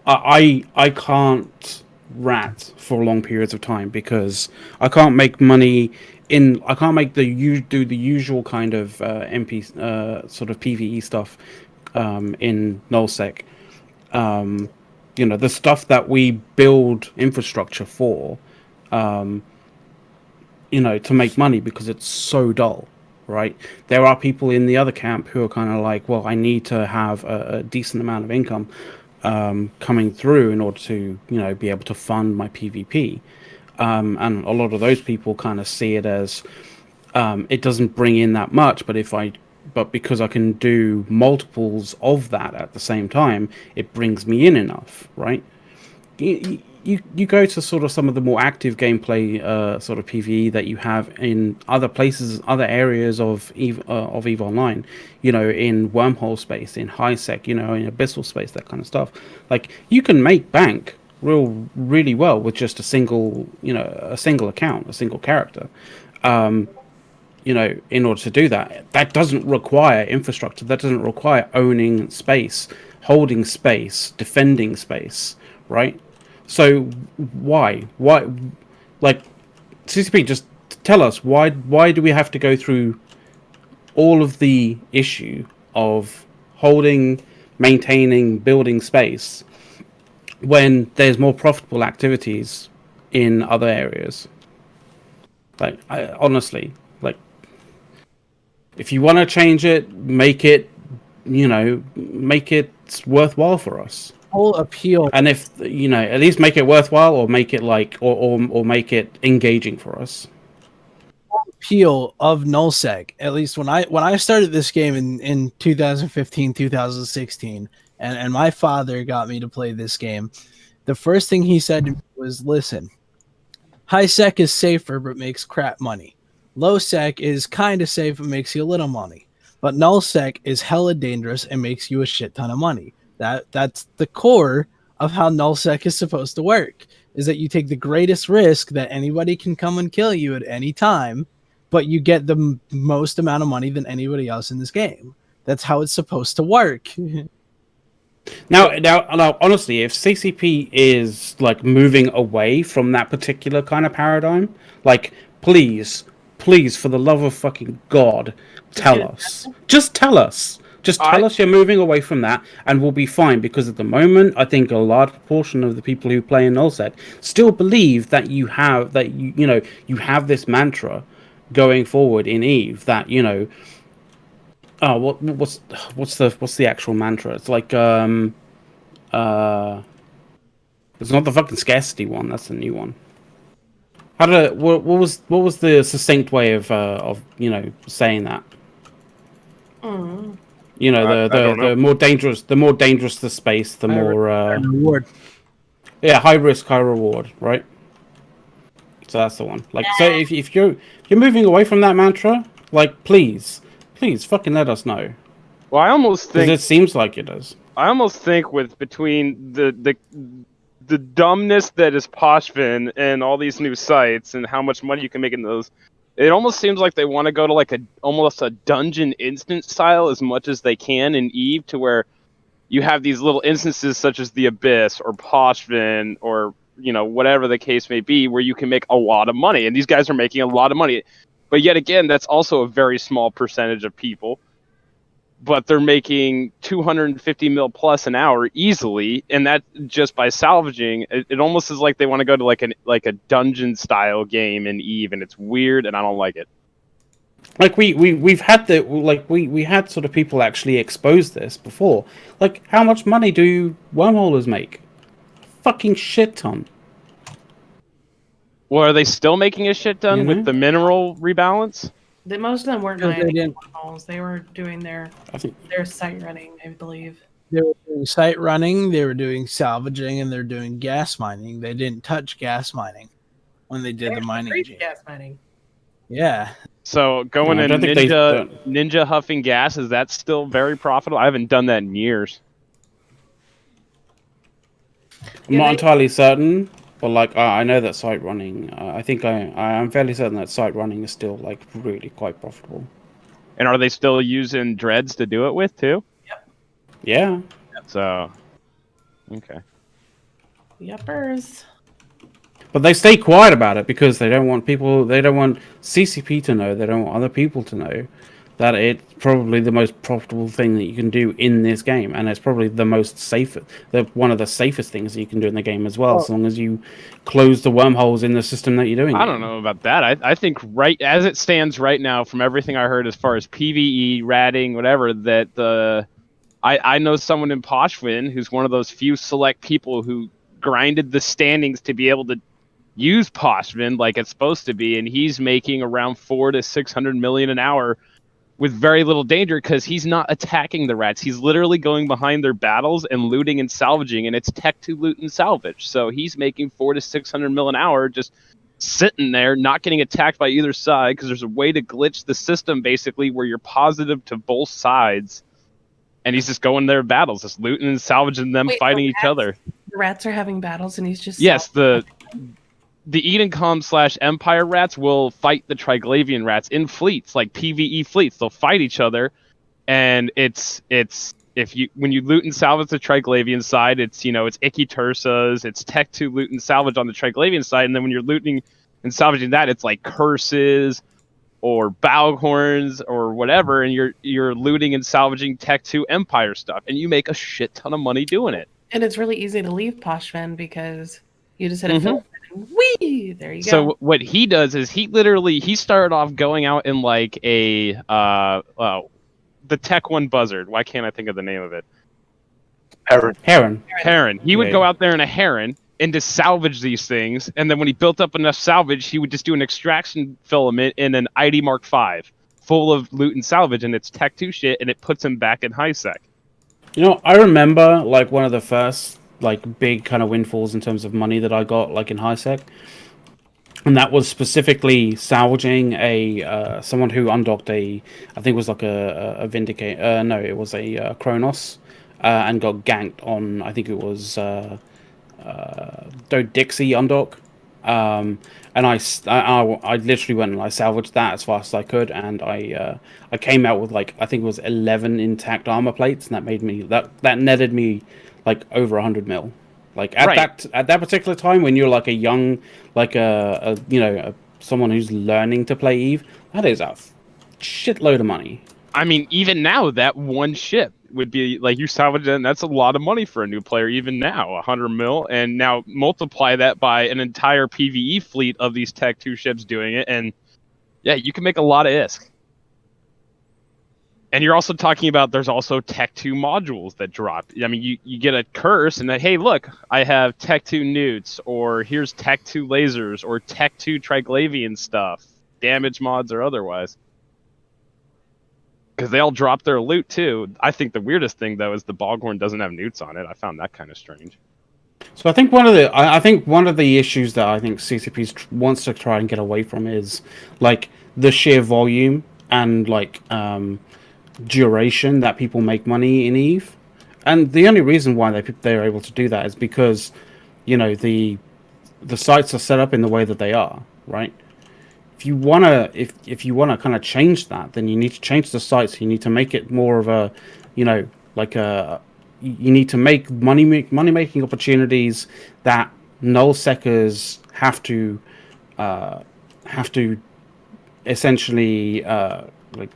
I can't rat for long periods of time because I can't make money I can't make the usual kind of MP sort of PVE stuff in nullsec. You know, the stuff that we build infrastructure for, you know, to make money because it's so dull, right? There are people in the other camp who are kind of like, well, I need to have a decent amount of income coming through in order to, you know, be able to fund my PvP. And a lot of those people kind of see it as it doesn't bring in that much, but because I can do multiples of that at the same time, it brings me in enough, right? You go to sort of some of the more active gameplay sort of PvE that you have in other places, other areas of EVE Online, you know, in wormhole space, in high sec, you know, in abyssal space, that kind of stuff. Like, you can make bank really well with just a single account, a single character. You know, in order to do that, that doesn't require infrastructure. That doesn't require owning space, holding space, defending space, right? So why, like, CCP, just tell us why do we have to go through all of the issue of holding, maintaining, building space when there's more profitable activities in other areas? Like, honestly, like, if you want to change it, make it, you know, make it worthwhile for us. Whole appeal, And if, you know, at least make it worthwhile, or make it like, or make it engaging for us. appeal of nullsec, at least when I started this game in 2015, 2016, and my father got me to play this game, the first thing he said to me was, listen, high sec is safer but makes crap money. Low sec is kind of safe but makes you a little money. But null sec is hella dangerous and makes you a shit ton of money. That's the core of how null sec is supposed to work, is that you take the greatest risk that anybody can come and kill you at any time, but you get the most amount of money than anybody else in this game. That's how it's supposed to work. Now, honestly, if CCP is like moving away from that particular kind of paradigm, like, please, for the love of fucking God, tell us. Just tell us. Just tell us you're moving away from that, and we'll be fine. Because at the moment, I think a large proportion of the people who play in nullsec still believe that you have this mantra going forward in EVE that, you know. Oh, what's the actual mantra? It's like it's not the fucking scarcity one. That's the new one. What was the succinct way of saying that? You know, the more dangerous the space, the more Reward. yeah, high risk, high reward, right? So that's the one. Like, so if you're moving away from that mantra, like, please fucking let us know. Well, I almost think it seems like it does. I almost think with between the dumbness that is Poshvin and all these new sites and how much money you can make in those, it almost seems like they want to go to like almost a dungeon instant style as much as they can in EVE, to where you have these little instances such as the Abyss or Poshvin or whatever the case may be, where you can make a lot of money, and these guys are making a lot of money. But yet again, that's also a very small percentage of people. But they're making 250 mil plus an hour easily, and that just by salvaging. It almost is like they want to go to like a dungeon style game in Eve, and it's weird, and I don't like it. Like we've had we had sort of people actually expose this before. Like, how much money do wormholers make? Fucking shit ton. Well, are they still making a shit ton with the mineral rebalance? Most of them weren't mining wormholes. They were doing their site running, I believe. They were doing site running, they were doing salvaging, and they're doing gas mining. They didn't touch gas mining when they did the mining. Gas mining. Yeah. So going in ninja huffing gas, is that still very profitable? I haven't done that in years. I'm not entirely certain, but like I know that site running. I think I'm fairly certain that site running is still like really quite profitable. And are they still using dreads to do it with too? Yep. Yeah. So, okay. Yuppers. But they stay quiet about it because they don't want people. They don't want CCP to know. They don't want other people to know that it's probably the most profitable thing that you can do in this game, and it's probably the most safe, one of the safest things that you can do in the game as well, as long as you close the wormholes in the system that you're doing. I don't know about that. I think right as it stands right now, from everything I heard as far as PvE, ratting, whatever, that I know someone in Poshvin who's one of those few select people who grinded the standings to be able to use Poshvin like it's supposed to be, and he's making around 400 to 600 million an hour with very little danger because he's not attacking the rats. He's literally going behind their battles and looting and salvaging, and it's tech to loot and salvage. So he's making 400 to 600 mil an hour just sitting there, not getting attacked by either side, because there's a way to glitch the system basically where you're positive to both sides, and he's just going their battles, just looting and salvaging them, fighting each other. The rats are having battles, and he's just the Edencom/Empire rats will fight the Triglavian rats in fleets, like PvE fleets. They'll fight each other, and it's when you loot and salvage the Triglavian side, it's Icky Tursas, it's Tech 2 loot and salvage on the Triglavian side, and then when you're looting and salvaging that, it's like curses or Baughorns or whatever, and you're looting and salvaging Tech 2 Empire stuff, and you make a shit ton of money doing it. And it's really easy to leave Poshvin because you just hit a filter and whee! There you go. So what he does is he started off going out in like a the Tech 1 Buzzard. Why can't I think of the name of it? Heron. He would go out there in a Heron and to salvage these things, and then when he built up enough salvage, he would just do an extraction filament in an ID Mark V full of loot and salvage, and it's Tech 2 shit, and it puts him back in high sec. I remember like one of the first like big kind of windfalls in terms of money that I got like in high sec, and that was specifically salvaging a someone who undocked I think it was like a Vindicate, no, it was a Kronos, and got ganked on, I think it was Dixie undock, and I literally went and I salvaged that as fast as I could, and I came out with like, I think it was 11 intact armor plates, and that made me that netted me like over 100 mil. Like at that particular time, when you're like a young, like someone who's learning to play Eve, that is a shitload of money. I mean, even now, that one ship would be like you salvage it, and that's a lot of money for a new player. Even now, 100 mil, and now multiply that by an entire PvE fleet of these Tech 2 ships doing it, and yeah, you can make a lot of ISK. And you're also talking about there's also Tech 2 modules that drop. I mean, you get a curse, and hey, look, I have Tech 2 newts, or here's Tech 2 lasers, or Tech 2 Triglavian stuff, damage mods or otherwise. Because they all drop their loot too. I think the weirdest thing though is the Baughorn doesn't have newts on it. I found that kind of strange. So I think one of the issues that I think CCP wants to try and get away from is like the sheer volume and like duration that people make money in Eve, and the only reason why they're able to do that is because the sites are set up in the way that they are, right? If you wanna kind of change that, then you need to change the sites. You need to make it more of a like a you need to make money making opportunities that null seekers have to essentially like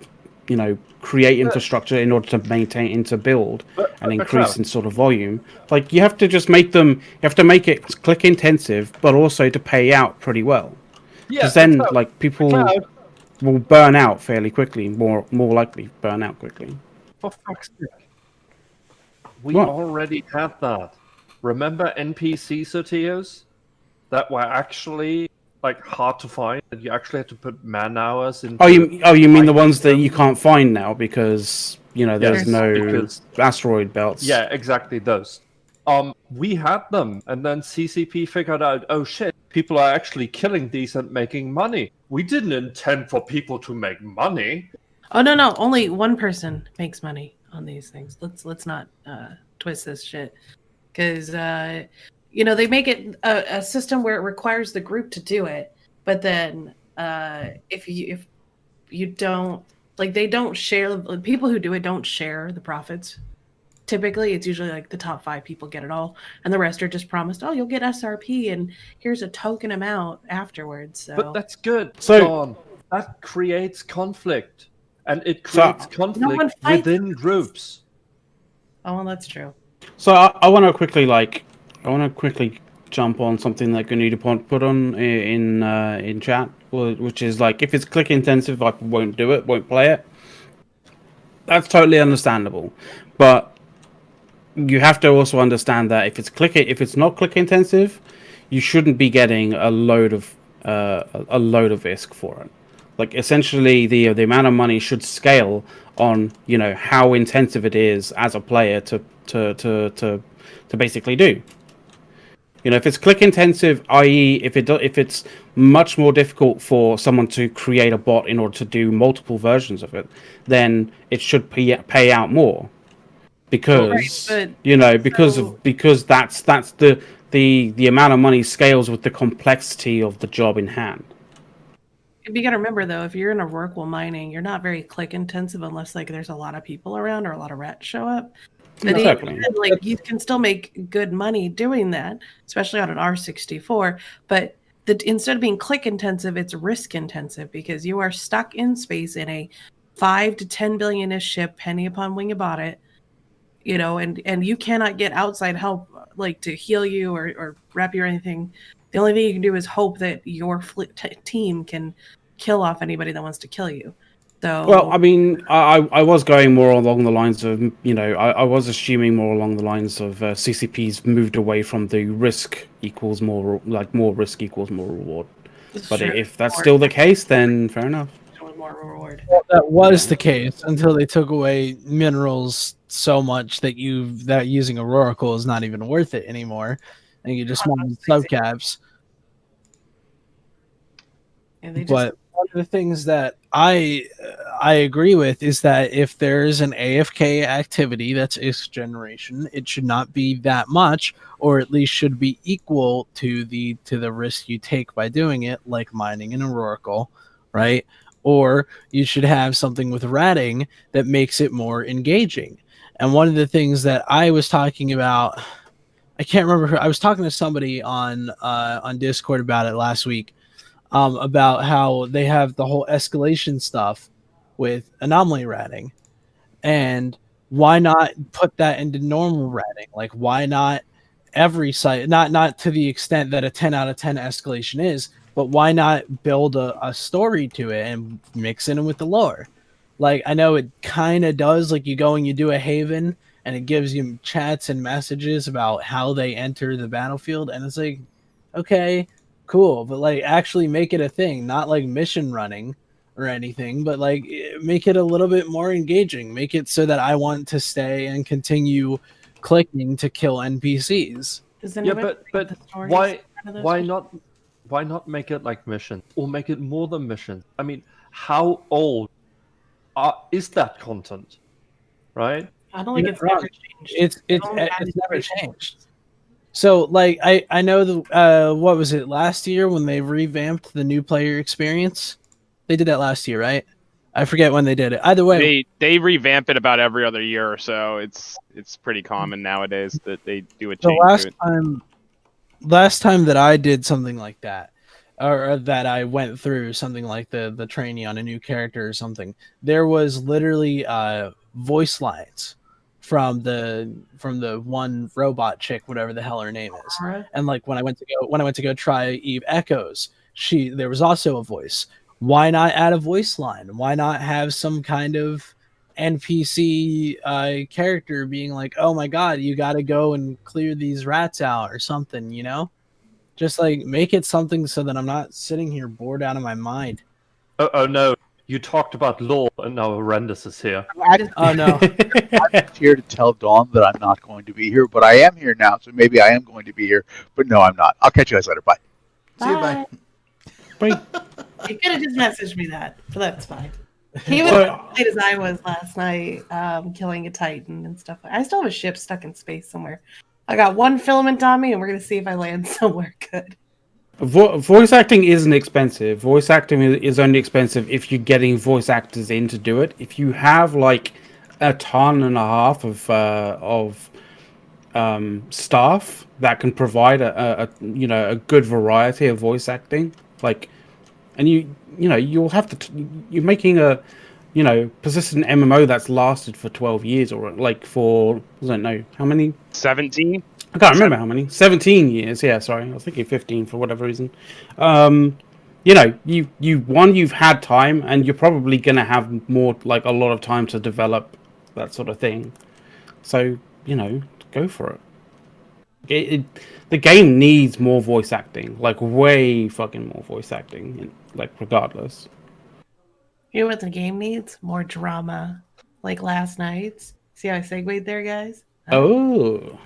create infrastructure in order to maintain and to build and increase in sort of volume. Like you have to just make them, you have to make it click intensive, but also to pay out pretty well. Because then like people will burn out fairly quickly, more likely burn out quickly. For fuck's sake. We already had that. Remember NPC Sotios? That were actually like hard to find, and you actually had to put man hours in. You mean the ones that you can't find now because there's no asteroid belts? Yeah, exactly those. We had them, and then CCP figured out, oh shit, people are actually killing these and making money. We didn't intend for people to make money. Oh no, only one person makes money on these things. Let's not twist this shit, because they make it a system where it requires the group to do it, but then if you don't, like, they don't share, people who do it don't share the profits. Typically, it's usually like the top 5 people get it all, and the rest are just promised, oh, you'll get SRP, and here's a token amount afterwards. So. But that's good, John. That creates conflict, and it creates conflict within groups. Oh, well, that's true. So I want to quickly jump on something that Gunita put on in chat, which is like, if it's click intensive, I won't do it, won't play it. That's totally understandable, but you have to also understand that if it's not click intensive, you shouldn't be getting a load of ISK for it. Like, essentially, the amount of money should scale on how intensive it is as a player to basically do. If it's click intensive, i.e., if it's much more difficult for someone to create a bot in order to do multiple versions of it, then it should pay out more. Because because that's the amount of money scales with the complexity of the job in hand. You gotta remember, though, if you're in a Rorqual mining, you're not very click intensive unless like there's a lot of people around or a lot of rats show up. But exactly. even, like, you can still make good money doing that, especially on an R64. But instead of being click intensive, it's risk intensive, because you are stuck in space in a 5 to 10 billion-ish ship, penny upon when you bought it. And you cannot get outside help, like, to heal you or rep you or anything. The only thing you can do is hope that your team can kill off anybody that wants to kill you. So, well, I mean, I was going more along the lines of, I was assuming more along the lines of CCP's moved away from the risk equals more, like more risk equals more reward. But if that's still the case, then fair enough. More reward. Well, that was the case until they took away minerals so much that using a Rorqual is not even worth it anymore, and you just want subcaps. But one of the things that I agree with is that if there's an AFK activity that's ISK generation, it should not be that much, or at least should be equal to the risk you take by doing it, like mining in a Rorqual, right? Or you should have something with ratting that makes it more engaging. And one of the things that I was talking about, I can't remember who, I was talking to somebody on Discord about it last week, about how they have the whole escalation stuff with anomaly ratting, and why not put that into normal ratting? Like, why not every site, not to the extent that a 10 out of 10 escalation is, but why not build a story to it and mix it in with the lore? Like, I know it kind of does, like, you go and you do a haven and it gives you chats and messages about how they enter the battlefield, and it's like, okay, cool, but like, actually make it a thing, not like mission running or anything, but like, make it a little bit more engaging. Make it so that I want to stay and continue clicking to kill NPCs. Yeah, but why not make it like mission, or make it more than mission? I mean, how old is that content, right? I don't think it's never changed. It's never changed. So, like, I know the what was it, last year when they revamped the new player experience? They did that last year, right? I forget when they did it. Either way, they revamp it about every other year or so. It's pretty common nowadays that they do a the change to it. last time that I did something like that, or that I went through something like the trainee on a new character or something, there was literally voice lines from the one robot chick, whatever the hell her name is. And like when I went to go try Eve Echoes, there was also a voice. Why not add a voice line? Why not have some kind of NPC character being like, "Oh my god, you got to go and clear these rats out" or something, you know? Just like make it something so that I'm not sitting here bored out of my mind. Oh no, you talked about lore and now Horrendous is here. Oh no. I'm here to tell Dawn that I'm not going to be here, but I am here now, so maybe I am going to be here. But no, I'm not. I'll catch you guys later. Bye. See you, bye. You could have just messaged me that, but that's fine. He was as late as I was last night, killing a Titan and stuff. I still have a ship stuck in space somewhere. I got one filament on me, and we're gonna see if I land somewhere good. Voice acting isn't expensive. Voice acting is only expensive if you're getting voice actors in to do it. If you have like a ton and a half of staff that can provide a good variety of voice acting, like, and you'll have to you're making a persistent MMO that's lasted for 12 years or like for I don't know how many 17. I can't remember how many. 17 years. Yeah, sorry. I was thinking 15 for whatever reason. You've had time, and you're probably going to have more, like a lot of time to develop that sort of thing. So, go for it. The game needs more voice acting, like way fucking more voice acting, like regardless. You know what the game needs? More drama, like last night's. See how I segued there, guys? Oh.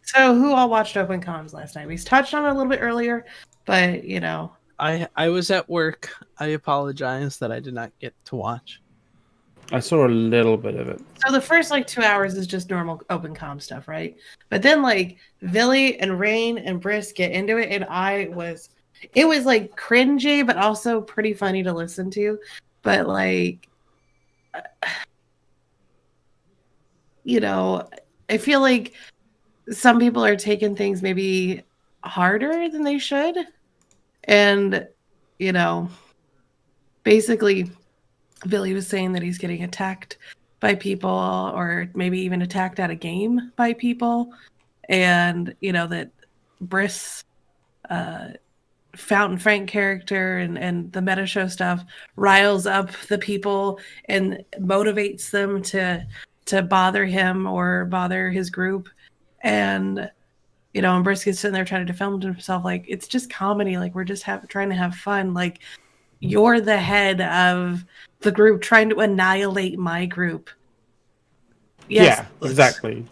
So who all watched Open Comms last night? We touched on it a little bit earlier, but I was at work. I apologize that I did not get to watch. I saw a little bit of it. So the first 2 hours is just normal Open Comm stuff, right? But then Villy and Rain and Briss get into it, and it was cringy, but also pretty funny to listen to. But I feel like some people are taking things maybe harder than they should. And, basically, Billy was saying that he's getting attacked by people or maybe even attacked at a game by people. And, that Briss, Fountain Frank character and the meta show stuff riles up the people and motivates them to bother him or bother his group. And and Briskett's sitting there trying to defend himself it's just comedy, we're just trying to have fun, you're the head of the group trying to annihilate my group. Yes. Yeah, exactly.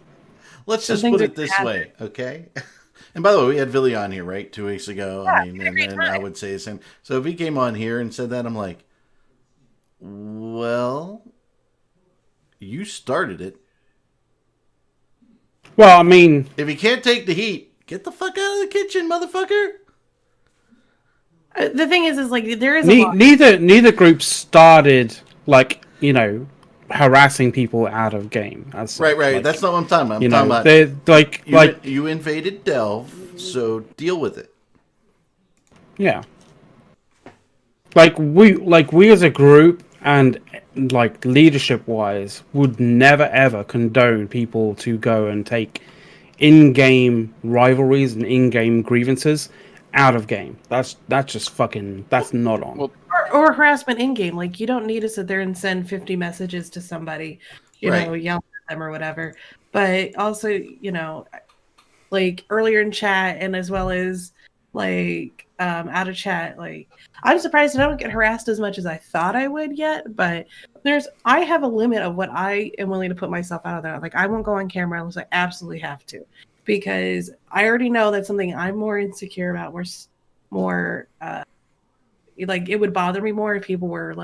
Let's just put it this way, okay? And by the way, we had Villy on here, right, 2 weeks ago. Yeah, and I would say the same. So if he came on here and said that, I'm like, well, you started it. Well, I mean, if you can't take the heat, get the fuck out of the kitchen, motherfucker. The thing is there is neither group started harassing people out of game. Right. That's not what I'm talking about. I'm talking about you invaded Delve, so deal with it. Yeah. We as a group and leadership wise would never ever condone people to go and take in-game rivalries and in-game grievances out of game. That's just fucking, that's not on. Well, or harassment in game. You don't need to sit there and send 50 messages to somebody, yell at them or whatever. But also, earlier in chat and as well as out of chat, I'm surprised I don't get harassed as much as I thought I would yet. But I have a limit of what I am willing to put myself out there. I won't go on camera unless I absolutely have to, because I already know that's something I'm more insecure about. More it would bother me more if people were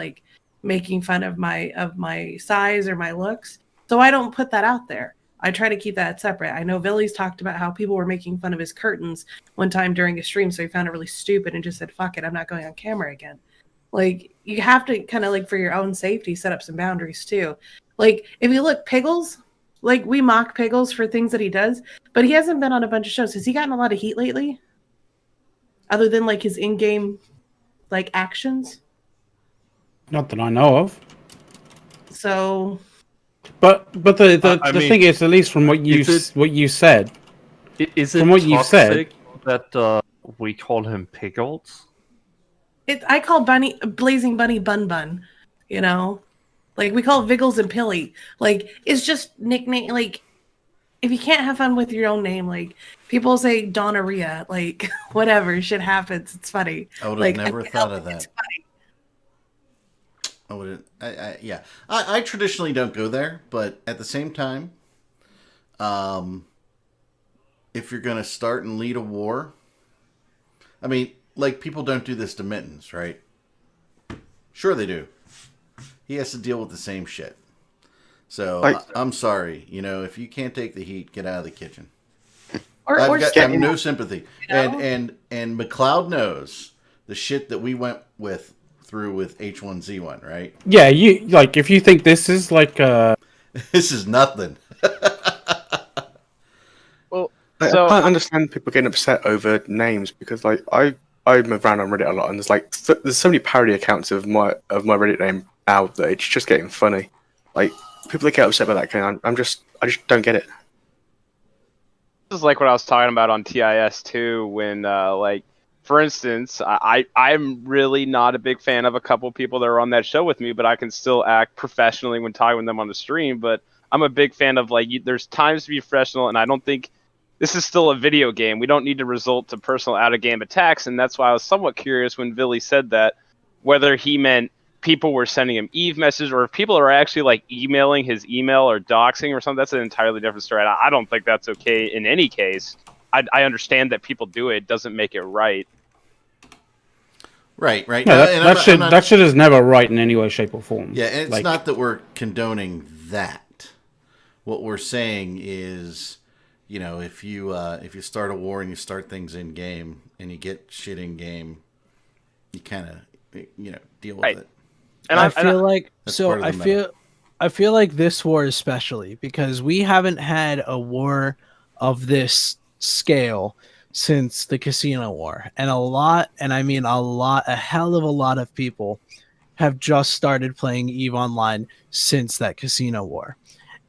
making fun of my size or my looks. So I don't put that out there. I try to keep that separate. I know Villy's talked about how people were making fun of his curtains one time during a stream, so he found it really stupid and just said, fuck it, I'm not going on camera again. Like, you have to kind of, like, for your own safety, set up some boundaries too. Like, if you look, Piggles, like, we mock Piggles for things that he does, but he hasn't been on a bunch of shows. Has he gotten a lot of heat lately? Other than, like, his in-game, like, actions? Not that I know of. So, But the I mean, thing is, at least from what you said, Is it From what you toxic that we call him Pickles? I call Blazing Bunny Bun Bun, you know? Like, we call Viggles and Pilly. Like, it's just nickname. Like, if you can't have fun with your own name, like, people say Donarrhea, like, whatever, shit happens. It's funny. I would have Like, never can't thought help of it, that. it's funny. I wouldn't. Yeah. I traditionally don't go there, but at the same time, if you're going to start and lead a war, I mean, like, people don't do this to Mittens, right? Sure they do. He has to deal with the same shit. So, I'm sorry. You know, if you can't take the heat, get out of the kitchen. I have no sympathy. You know? And McLeod knows the shit that we went through with H1Z1, right? yeah, you like if you think this is like This is nothing. Well, I can't understand people getting upset over names because, like, I'm around on Reddit a lot, and there's so many parody accounts of my Reddit name now that it's just getting funny. Like, people that get upset about that kind, I just don't get it. This is like what I was talking about on TIS too, when like, for instance, I'm really not a big fan of a couple people that are on that show with me, but I can still act professionally when talking with them on the stream. But I'm a big fan of, like, there's times to be professional, and I don't think this is still a video game. We don't need to resort to personal out-of-game attacks, and that's why I was somewhat curious when Billy said that, whether he meant people were sending him Eve messages, or if people are actually, like, emailing his email or doxing or something. That's an entirely different story. I don't think that's okay in any case. I understand that people do it. It doesn't make it right. Right. no, that shit is never right in any way, shape, or form. Yeah, and it's like, not that we're condoning that. What we're saying is, you know, if you start a war and you start things in game and you get shit in game, you kind of, you know, deal with it. And I feel like this war especially, because we haven't had a war of this scale since the Casino War, and a hell of a lot of people have just started playing EVE Online since that Casino War.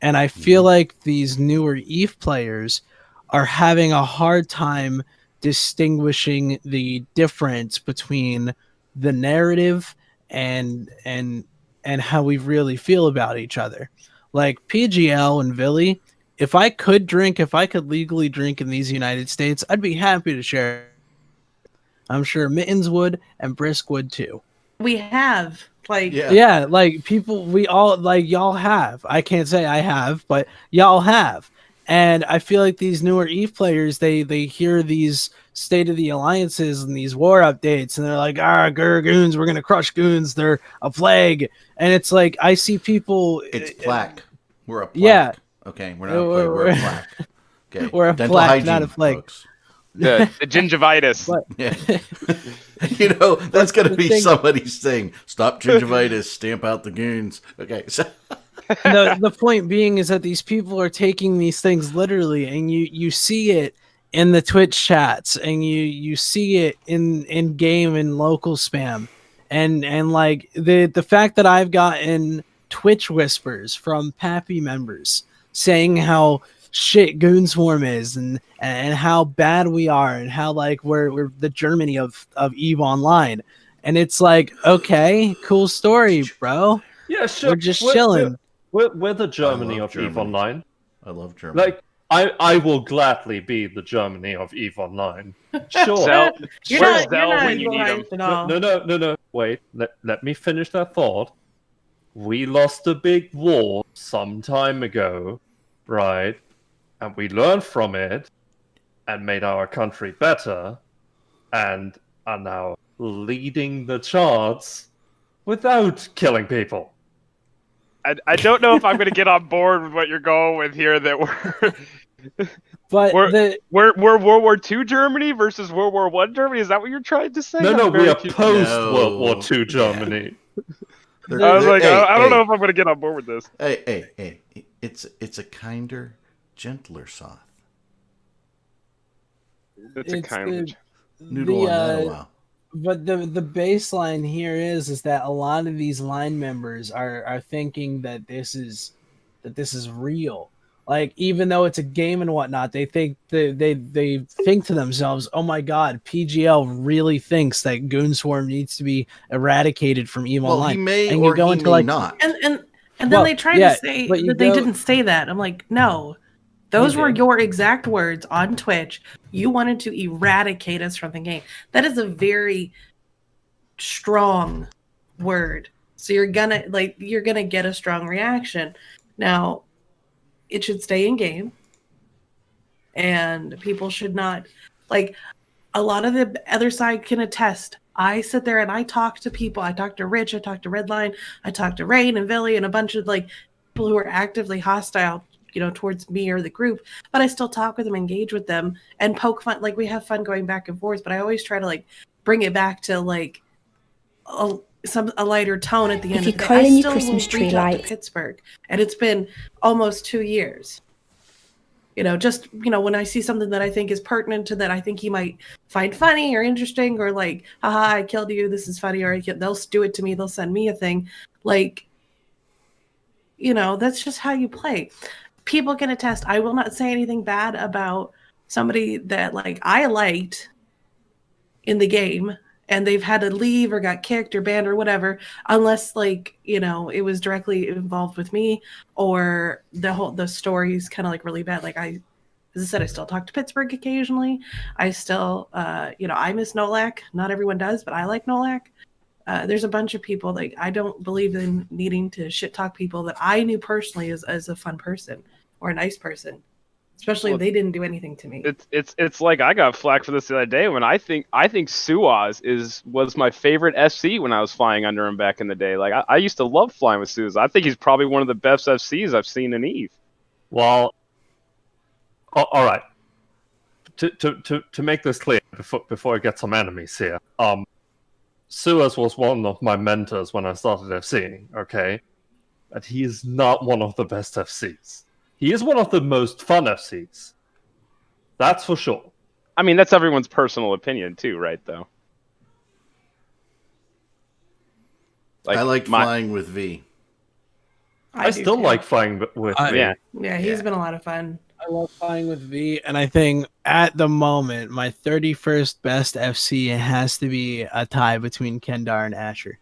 And I feel like these newer EVE players are having a hard time distinguishing the difference between the narrative and how we really feel about each other. Like PGL and Villy, if I could legally drink in these United States, I'd be happy to share. I'm sure Mittens would, and Brisk would too. We have, like... Yeah, like, people, we all, like, y'all have. I can't say I have, but y'all have. And I feel like these newer EVE players, they hear these State of the Alliances and these war updates, and they're like, goons, we're going to crush goons. They're a plague. And it's like, I see people... It's plaque. We're a plaque. Yeah. Okay, we're not a plague, we're a plaque. Okay. We're a Dental plaque, hygiene, not a plague. folks. The gingivitis. Yeah. You know, that's going to be somebody's thing. Stop gingivitis, stamp out the goons. Okay, so... the point being is that these people are taking these things literally, and you see it in the Twitch chats, and you see it in game and local spam, and like the fact that I've gotten Twitch whispers from Pappy members saying how shit Goonswarm is, and how bad we are, and how, like, we're the Germany of EVE Online, and it's like, okay, cool story, bro. Yeah, sure. We're just chilling. We're the Germany of EVE Online. I love Germany. Like, I will gladly be the Germany of EVE Online. Sure. You're not when you need them. at all. No. Wait. Let me finish that thought. We lost a big war some time ago, right? And we learned from it and made our country better, and are now leading the charts without killing people. I don't know if I'm going to get on board with what you're going with here. That we're But we're World War II Germany versus World War I Germany. Is that what you're trying to say? No, we are confused. post No. World War II Germany. I was like, I don't know if I'm going to get on board with this. Hey! It's a kinder, gentler Soth. It's a kind of Noodle on that a while. But the baseline here is that a lot of these line members are thinking that this is real. Like, even though it's a game and whatnot, they think they think to themselves, "Oh my God, PGL really thinks that Goon Swarm needs to be eradicated from EVE Online." He may and or you go he into may not. And then they tried to say that they didn't say that. I'm like, no. Those were your exact words on Twitch. You wanted to eradicate us from the game. That is a very strong word. So you're gonna get a strong reaction. Now, it should stay in game. And people should not, like, a lot of the other side can attest. I sit there and I talk to people. I talk to Rich, I talk to Redline, I talk to Rain and Billy and a bunch of people who are actively hostile, towards me or the group, but I still talk with them, engage with them, and poke fun. Like, we have fun going back and forth, but I always try to bring it back to a lighter tone at the end. If you of the coil day. in I your still Christmas will tree reach out to light. Pittsburgh, and it's been almost 2 years. When I see something that I think is pertinent to that I think he might find funny or interesting, or haha, I killed you, this is funny, or they'll do it to me, they'll send me a thing. That's just how you play. People can attest. I will not say anything bad about somebody that I liked in the game and they've had to leave or got kicked or banned or whatever, unless it was directly involved with me, or the story's kind of really bad. As I said, I still talk to Pittsburgh occasionally. I still I miss Nolak. Not everyone does, but I like Nolak. There's a bunch of people I don't believe in needing to shit talk people that I knew personally as a fun person or a nice person, especially if they didn't do anything to me. It's like I got flack for this the other day when I think Suaz was my favorite FC when I was flying under him back in the day. I used to love flying with Suaz. I think he's probably one of the best FCs I've seen in EVE. Well, all right. To make this clear before I get some enemies here, Suez was one of my mentors when I started FCing, okay? But he is not one of the best FCs. He is one of the most fun FCs. That's for sure. I mean, that's everyone's personal opinion too, right, though? I like flying with V. I still like flying with V. Yeah, he's been a lot of fun. I love flying with V, and I think at the moment, my 31st best FC has to be a tie between Kendar and Asher.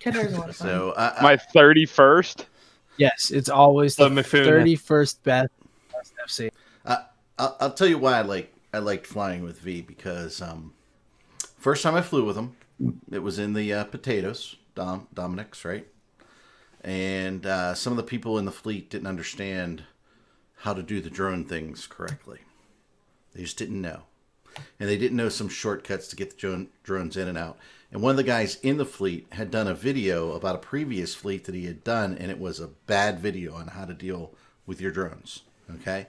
Kendar's a lot of fun. So my 31st? Yes, it's always the 31st best FC. I'll tell you why I liked flying with V, because first time I flew with him, it was in the potatoes, Dominic's, right? And some of the people in the fleet didn't understand how to do the drone things correctly. They just didn't know. And they didn't know some shortcuts to get the drones in and out. And one of the guys in the fleet had done a video about a previous fleet that he had done, and it was a bad video on how to deal with your drones, okay?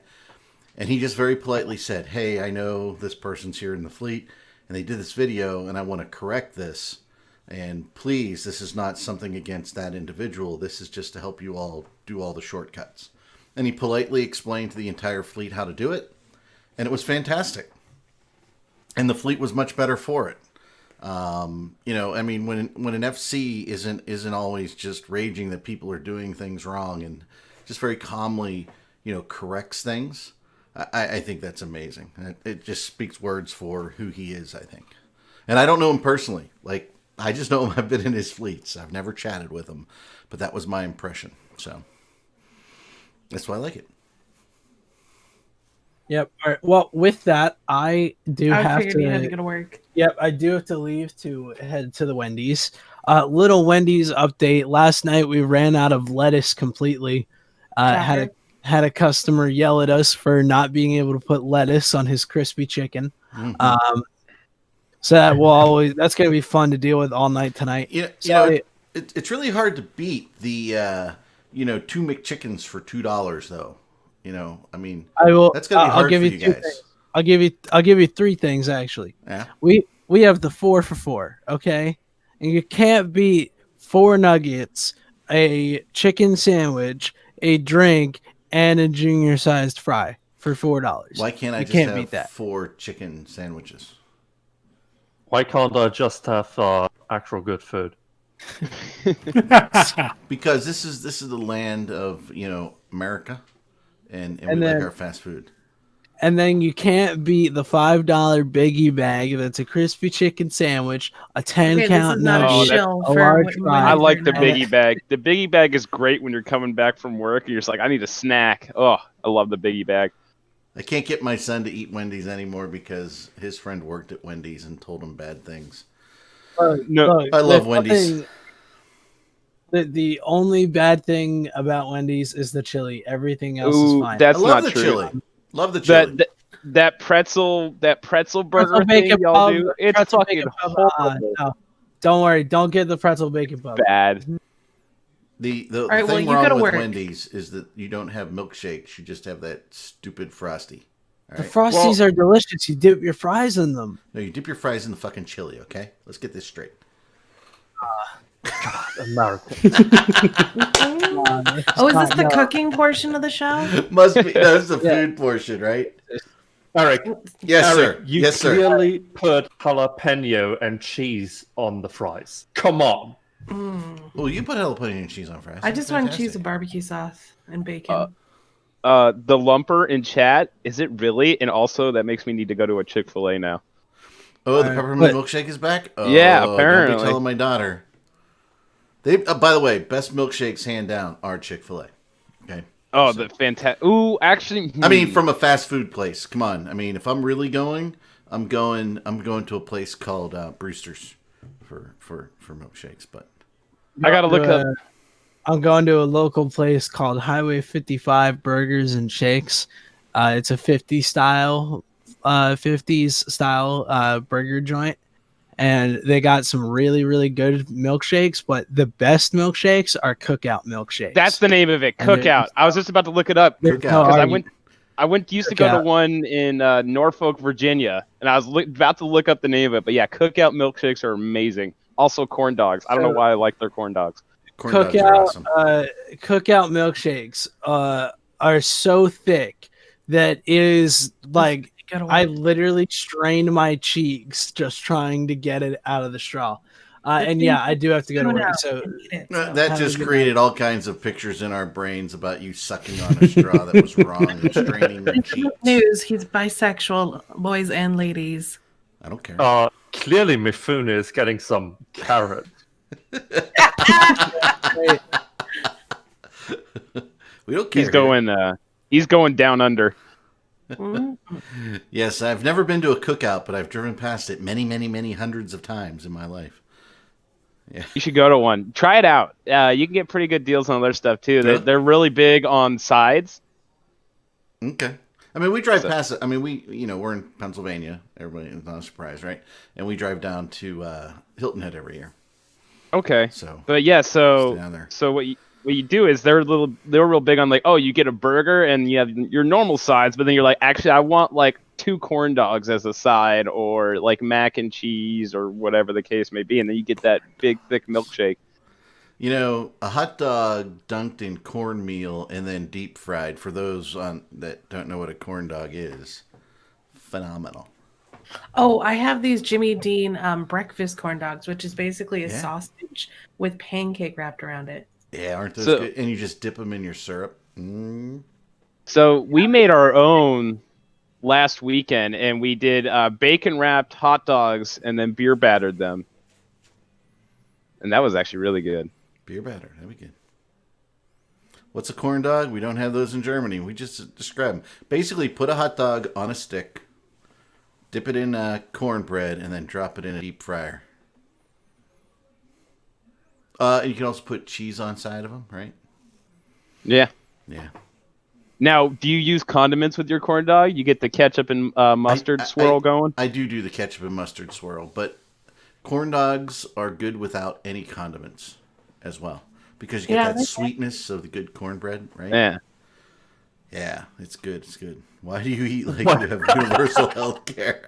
And he just very politely said, hey, I know this person's here in the fleet, and they did this video, and I want to correct this. And please, this is not something against that individual. This is just to help you all do all the shortcuts. And he politely explained to the entire fleet how to do it, and it was fantastic. And the fleet was much better for it. I mean, when an FC isn't always just raging that people are doing things wrong and just very calmly, corrects things, I think that's amazing. It just speaks words for who he is, I think. And I don't know him personally. I just know him. I've been in his fleets. I've never chatted with him, but that was my impression. So that's why I like it. Yep. All right. Well, with that, I have to. You had to go to work. Yep, I do have to leave to head to the Wendy's. Little Wendy's update. Last night we ran out of lettuce completely. Had a customer yell at us for not being able to put lettuce on his crispy chicken. Mm-hmm. So that's going to be fun to deal with all night tonight. It's really hard to beat the 2 McChickens for $2 though. You know, I mean, I will. that's gonna be hard I'll give for you you two guys. things. I'll give you three things actually. Yeah. We have the 4 for $4, okay? And you can't beat 4 nuggets, a chicken sandwich, a drink, and a junior-sized fry for $4. Why can't I You just can't have beat that. 4 chicken sandwiches? Why can't I just have actual good food? Because this is the land of, you know, America, and we then- like our fast food. And then you can't beat the $5 biggie bag that's a crispy chicken sandwich, a 10-count is not Oh, a nugget, shill a for large what you fry. I wanna like do the now. biggie bag. The biggie bag is great when you're coming back from work and you're just like, I need a snack. Oh, I love the biggie bag. I can't get my son to eat Wendy's anymore because his friend worked at Wendy's and told him bad things. No, Look, I love the Wendy's. thing- The only bad thing about Wendy's is the chili. Everything else is ooh, fine. that's I love not the true. chili. Love the chili. That pretzel burger thing bacon y'all pub, do, it's pretzel fucking bacon pub, horrible. no. Don't worry. Don't get the pretzel bacon pub. Bad. The right, well, thing you wrong gotta with work. Wendy's is that you don't have milkshakes. You just have that stupid Frosty. All The right? Frosties are delicious. You dip your fries in them. No, you dip your fries in the fucking chili, okay? Let's get this straight. American. Oh, is this the cooking portion of the show? Must be. That's the Yeah. food portion, right? Eric, Yes, Eric, sir. you Yes, sir. clearly put jalapeno and cheese on the fries. Come on. Well, you put jalapeno and cheese on fries. I That's just want cheese fantastic. and barbecue sauce and bacon. The lumper in chat, is it really? And also, that makes me need to go to a Chick-fil-A now. Oh, the Alright, peppermint but- milkshake is back? Oh, Yeah, Don't apparently. be telling my daughter. They, by the way, best milkshakes hand down are Chick-fil-A. Okay. Oh, the fantastic. Ooh, actually, I mean, from a fast food place. Come on. I mean, if I'm really going, I'm going to a place called Brewster's for milkshakes. But I gotta look up. I'm going to a local place called Highway 55 Burgers and Shakes. It's a 50s style burger joint, and they got some really, really good milkshakes. But the best milkshakes are cookout milkshakes. That's the name of it, And there's- Cookout. I was just about to look it up There's Cookout. no because argument. I used to go to Cookout. one in Norfolk, Virginia, and I was about to look up the name of it. But yeah, Cookout milkshakes are amazing. Also, corn dogs. I don't know why I like their corn dogs. corn dogs are awesome. Cookout milkshakes are so thick that it is like Gotta I work. literally strained my cheeks just trying to get it out of the straw. And yeah, I do have to go to Tune work. out So and eat it. That have just a good created all kinds of pictures in our brains about you sucking on a straw that was wrong and straining your cheeks. News, he's bisexual, boys and ladies. I don't care. Clearly Mifune is getting some carrot. We don't care. He's going down under. Mm. Yes, I've never been to a cookout, but I've driven past it many, many, many hundreds of times in my life. You should go to one. Try it out. You can get pretty good deals on their stuff too. Really? They're really big on sides. Okay. I mean, we drive past it. I mean, we're in Pennsylvania. Everybody, it's not a surprise, right? And we drive down to Hilton Head every year. Okay. So, But yeah, stay so down there. what you do is they're real big on like, oh, you get a burger and you have your normal sides, but then you're like, actually, I want like 2 corn dogs as a side, or like mac and cheese, or whatever the case may be, and then you get that big thick milkshake. You know, a hot dog dunked in cornmeal and then deep fried, for those that don't know what a corn dog is, phenomenal. Oh, I have these Jimmy Dean breakfast corn dogs, which is basically a Yeah. sausage with pancake wrapped around it. Yeah, aren't those So- good? And you just dip them in your syrup. So we made our own last weekend, and we did bacon wrapped hot dogs and then beer battered them, and that was actually really good. Beer batter. That'd be good. What's a corn dog? We don't have those in Germany. We just describe them. Basically, put a hot dog on a stick, dip it in cornbread, and then drop it in a deep fryer. You can also put cheese on side of them, right? Yeah. Yeah. Now, do you use condiments with your corn dog? You get the ketchup and mustard swirl going? I do the ketchup and mustard swirl, but corn dogs are good without any condiments as well, because you get Yeah, that they're sweetness of the good cornbread, right? Yeah. Yeah, it's good. It's good. Why do you eat like you have universal health care?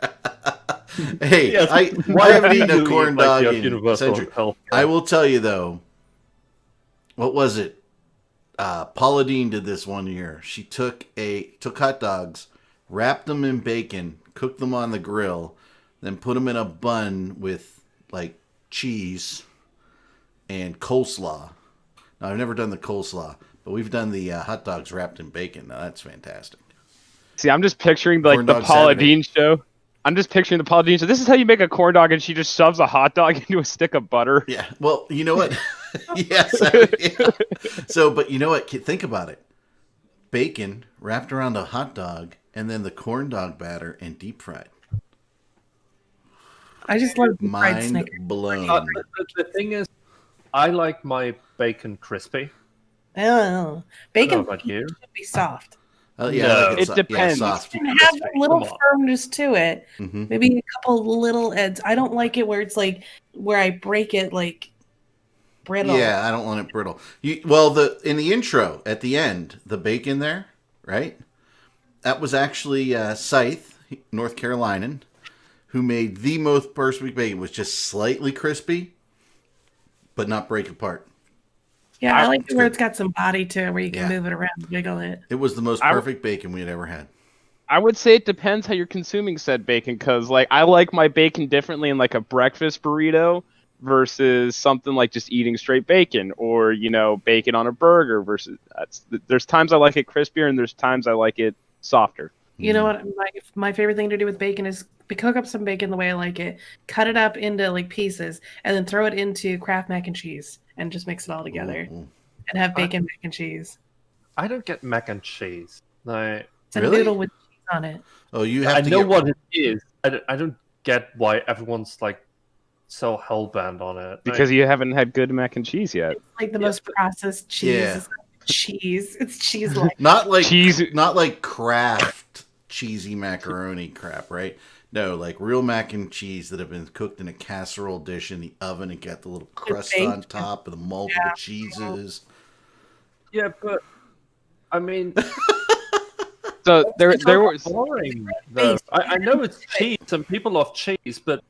Hey, Yes, I why haven't do eaten a you corn eat like dog you have in universal centuries. health care? I will tell you though. What was it? Paula Deen did this one year. She took hot dogs, wrapped them in bacon, cooked them on the grill, then put them in a bun with like cheese and coleslaw. Now I've never done the coleslaw, but we've done the hot dogs wrapped in bacon. Now that's fantastic. See, I'm just picturing like Corn the dog Paula Saturday. Deen show. I'm just picturing the Paula Deen show. This is how you make a corn dog, and she just shoves a hot dog into a stick of butter. Yeah. Well, you know what? Yes. Yeah. So, but you know what? Think about it. Bacon wrapped around a hot dog, and then the corn dog batter and deep fried. I just love fried Mind Snickers. blown. The thing is, I like my bacon crispy. Oh, I don't know bacon about you. should be soft. Yeah, No, like it yeah, depends. soft. And have a little Come on. firmness to it. Mhm. Maybe a couple little ends. I don't like it where it's like where I break it like brittle. Yeah, I don't want it brittle. In the intro at the end, the bacon there, right? That was actually Scythe, North Carolinian, who made the most perfect bacon. It was just slightly crispy, but not break apart. Yeah, I like it where good. it's got some body to it, where you can Yeah. move it around, and wiggle it. It was the most perfect bacon we had ever had. I would say it depends how you're consuming said bacon, because like I like my bacon differently in like a breakfast burrito versus something like just eating straight bacon, or bacon on a burger. Versus there's times I like it crispier, and there's times I like it softer. You know what? My favorite thing to do with bacon is cook up some bacon the way I like it, cut it up into like pieces, and then throw it into Kraft mac and cheese, and just mix it all together, Ooh. and have bacon mac and cheese. I don't get mac and cheese. Like, It's a Really? noodle with cheese on it. Oh, you have I to know get what it is. I don't get why everyone's like so hellbent on it. Because you haven't had good mac and cheese yet. It's like the most processed cheese. Yeah. It's not cheese. It's cheese like not like Cheese- not like Kraft cheesy macaroni crap, right? No, like real mac and cheese that have been cooked in a casserole dish in the oven and got the little crust baked. on top and the multiple cheeses. Yeah, but I mean, So there it's not was boring. Though. I know it's cheese and people love cheese, but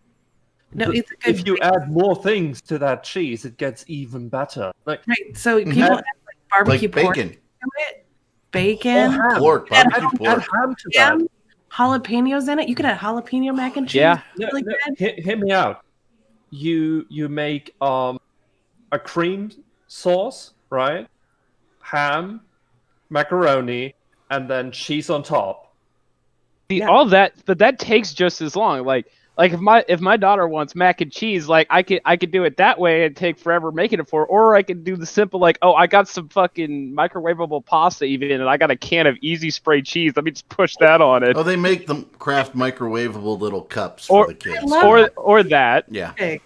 no. It's a good if you add more things to that cheese, it gets even better. Like right. So people add like barbecue Like pork bacon. to it, bacon, ham. Pork, Yeah, barbecue Add pork. ham to that. ham, jalapenos in it. You could add jalapeno mac and cheese. Yeah. No, Really no, good. hear me out. You make a cream sauce, right? Ham, macaroni, and then cheese on top. See, Yeah. all that, but that takes just as long. Like if my daughter wants mac and cheese, like I could do it that way and take forever making it for her, or I could do the simple like, oh, I got some fucking microwavable pasta even, and I got a can of easy spray cheese. Let me just push that on it, Oh, they make them Kraft microwavable little cups for Or- the kids. I love or that. Yeah. Okay.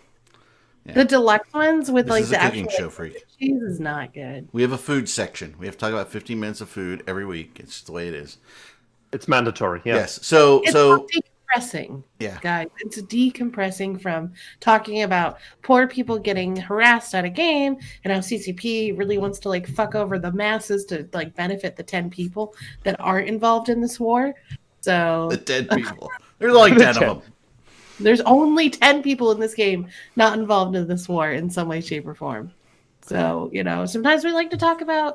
Yeah. The deluxe ones with This like is the a cooking actual show freak. cheese is not good. We have a food section. We have to talk about 15 minutes of food every week. It's the way it is. It's mandatory. Yeah. Yes. So It's not decompressing, yeah. guys. It's decompressing from talking about poor people getting harassed at a game and how CCP really wants to like fuck over the masses to like benefit the 10 people that aren't involved in this war. So The dead people. There's only 10 of them. there's only 10 people in this game not involved in this war in some way, shape, or form. So, sometimes we like to talk about,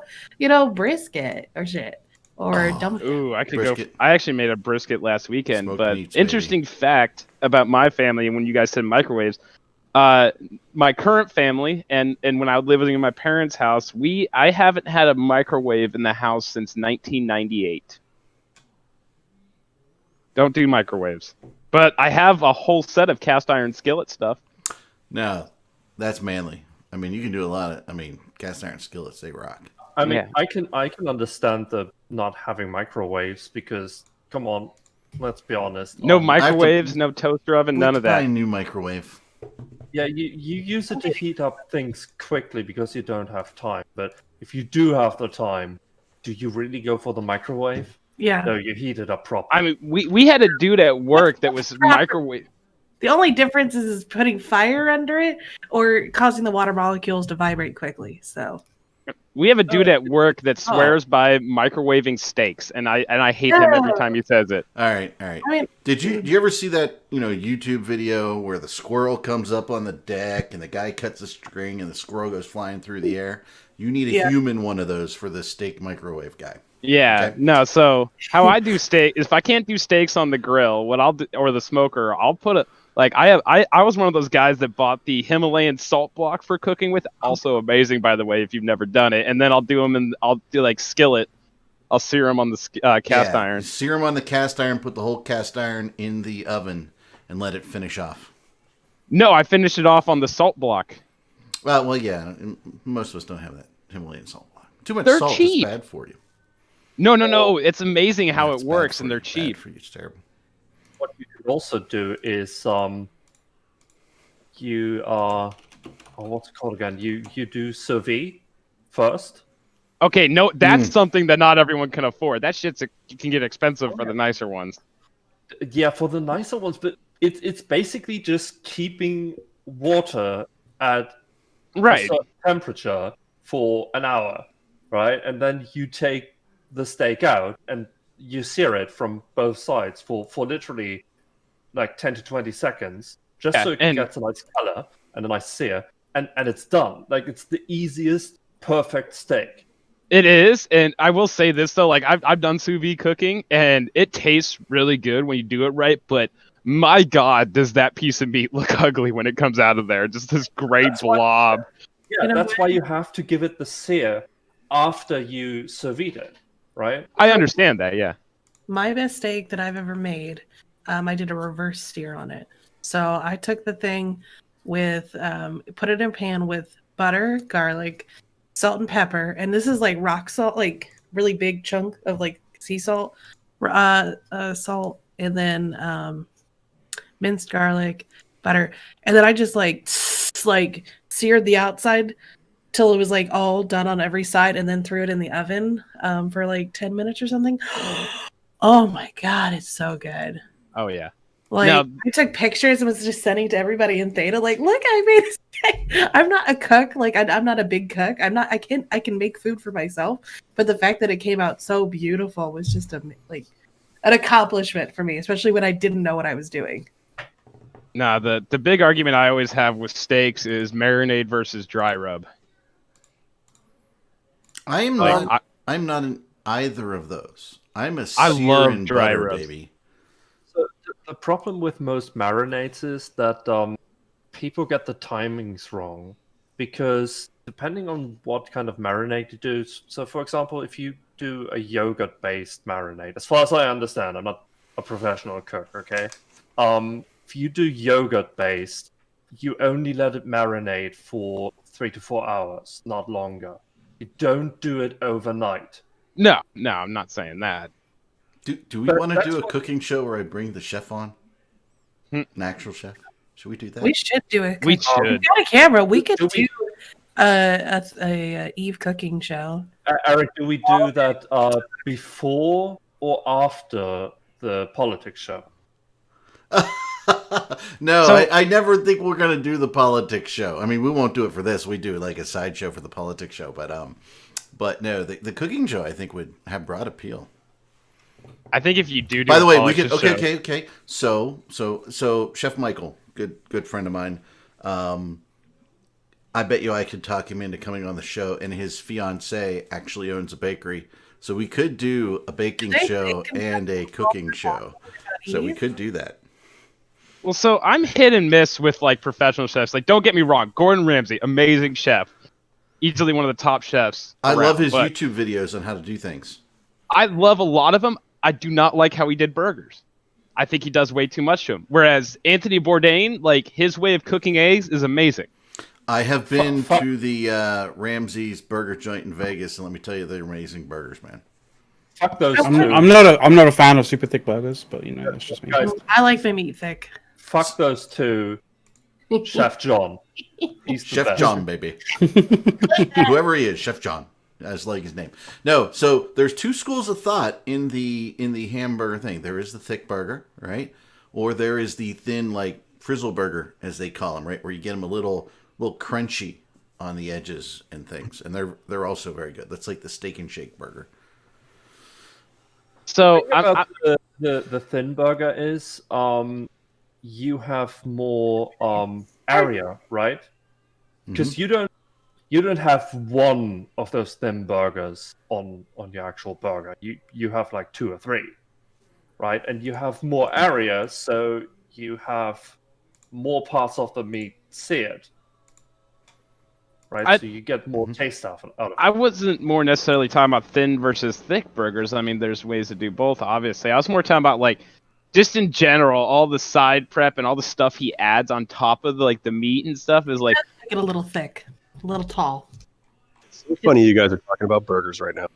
brisket or shit. Or dump. Ooh, I could Brisket. go. I actually made a brisket last weekend, Smoked but meats, interesting fact about my family, and when you guys said microwaves, my current family and when I was living in my parents' house, I haven't had a microwave in the house since 1998. Don't do microwaves, but I have a whole set of cast iron skillet stuff. No, that's manly. I mean, you can do a lot of. I mean, cast iron skillets, they rock. I mean, Yeah. I can understand the not having microwaves because, come on, let's be honest. No um, microwaves, no toaster oven, none of Buy a that. new microwave. Yeah, you use it to heat up things quickly because you don't have time. But if you do have the time, do you really go for the microwave? Yeah. No, you heat it up properly. I mean, we had a dude at work that was microwave. The only difference is putting fire under it or causing the water molecules to vibrate quickly. So We have a dude at work that swears by microwaving steaks, and I hate him every time he says it. All right. I mean, Did you ever see that YouTube video where the squirrel comes up on the deck and the guy cuts a string and the squirrel goes flying through the air? You need a human one of those for the steak microwave guy. Yeah, okay? No. So how I do steak is if I can't do steaks on the grill, what I'll do, or the smoker, I'll put a I was one of those guys that bought the Himalayan salt block for cooking with. Also amazing, by the way, if you've never done it. And then I'll do them and I'll do like skillet. I'll sear them on the cast iron. Sear them on the cast iron. Put the whole cast iron in the oven and let it finish off. No, I finish it off on the salt block. Well, yeah. Most of us don't have that Himalayan salt block. Too much They're salt cheap. is bad for you. No. It's amazing how it works, and they're Bad cheap. for you. It's terrible. What you could also do is you what's it called again? You do sous vide first. Okay, no, that's something that not everyone can afford. That shit's can get expensive for the nicer ones. Yeah, for the nicer ones, but it's basically just keeping water at a certain temperature for an hour, right? And then you take the steak out and you sear it from both sides for literally like 10 to 20 seconds, just so it gets a nice color and a nice sear, and it's done. Like, it's the easiest, perfect steak. It is, and I will say this though, like I've done sous vide cooking, and it tastes really good when you do it right, but my God, does that piece of meat look ugly when it comes out of there? Just this gray blob. That's why you have to give it the sear after you sous vide it, right? I understand that, yeah. My best steak that I've ever made, I did a reverse steer on it. So I took the thing with, put it in a pan with butter, garlic, salt and pepper, and this is like rock salt, like really big chunk of like sea salt, salt, and then minced garlic, butter, and then I just like seared the outside till it was like all done on every side, and then threw it in the oven for like 10 minutes or something. Oh my God, it's so good. Oh yeah. Like, I took pictures and was just sending to everybody in Theta, like, look, I made a steak. I'm not a cook, like I'm not a big cook. I can make food for myself, but the fact that it came out so beautiful was just like an accomplishment for me, especially when I didn't know what I was doing. Nah, the big argument I always have with steaks is marinade versus dry rub. I'm not in either of those. I'm a sear and dry butter rubs. baby. So the problem with most marinades is that people get the timings wrong, because depending on what kind of marinade you do. So, for example, if you do a yogurt-based marinade, as far as I understand, I'm not a professional cook, okay? If you do yogurt-based, you only let it marinate for 3 to 4 hours, not longer. You don't do it overnight. No, I'm not saying that. Do we want to do a cooking show where I bring the chef on? An actual chef? Should we do that? We should do it. We should. We got a camera. We could do a Eve cooking show. Eric, do we do that before or after the politics show? No, I never think we're going to do the politics show. I mean, we won't do it for this. We do like a side show for the politics show. But no, the cooking show I think would have broad appeal. I think if you do By the way, we could. could okay. So Chef Michael, good friend of mine. I bet you I could talk him into coming on the show, and his fiance actually owns a bakery, so we could do a baking show and a cooking show. So we could do that. Well, so I'm hit and miss with like professional chefs. Like, don't get me wrong, Gordon Ramsay, amazing chef, easily one of the top chefs. I love his but YouTube videos on how to do things. I love a lot of them. I do not like how he did burgers. I think he does way too much to them. Whereas Anthony Bourdain, like his way of cooking eggs is amazing. I have been to the Ramsay's burger joint in Vegas, and let me tell you, they're amazing burgers, man. Fuck those two. I'm not a fan of super thick burgers, but you know that's just me. Guys, I like them meat thick. fuck those two. Chef John. He's the Chef best. John, baby. Whoever he is, Chef John. That's like his name. No, so there's two schools of thought in the hamburger thing. There is the thick burger, right? Or there is the thin, like frizzle burger, as they call them, right? Where you get them a little crunchy on the edges and things, and they're also very good. That's like the steak and shake burger. So the thin burger is you have more area, right? Because you don't have one of those thin burgers on your actual burger. You have like 2 or 3, right? And you have more area, so you have more parts of the meat seared, right? So you get more taste out of it. I wasn't more necessarily talking about thin versus thick burgers. I mean, there's ways to do both, obviously. I was more talking about like, just in general, all the side prep and all the stuff he adds on top of the meat and stuff is like Get a little thick, a little tall. It's so funny you guys are talking about burgers right now.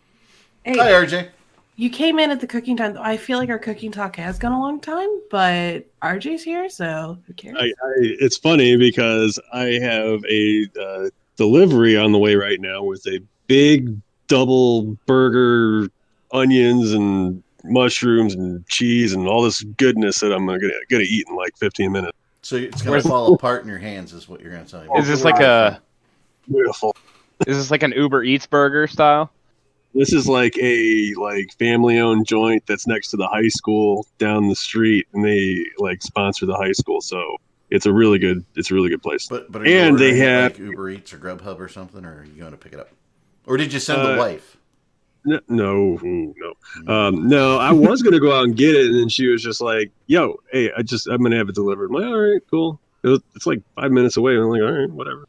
Hey, Hi, RJ. you came in at the cooking time. I feel like our cooking talk has gone a long time, but RJ's here, so who cares? It's funny because I have a delivery on the way right now with a big double burger, onions and mushrooms and cheese and all this goodness that I'm gonna eat in like 15 minutes. So it's gonna fall apart in your hands, is what you're gonna tell me. Is this like beautiful? Is this like an Uber Eats burger style? This is like a family-owned joint that's next to the high school down the street, and they sponsor the high school. So it's a really good place. But are and you they have like Uber Eats or Grubhub or something, or are you going to pick it up, or did you send the wife? No. No, I was gonna go out and get it, and then she was just like, "Yo, hey, I'm gonna have it delivered." I'm like, "All right, cool." It's like 5 minutes away. I'm like, "All right, whatever."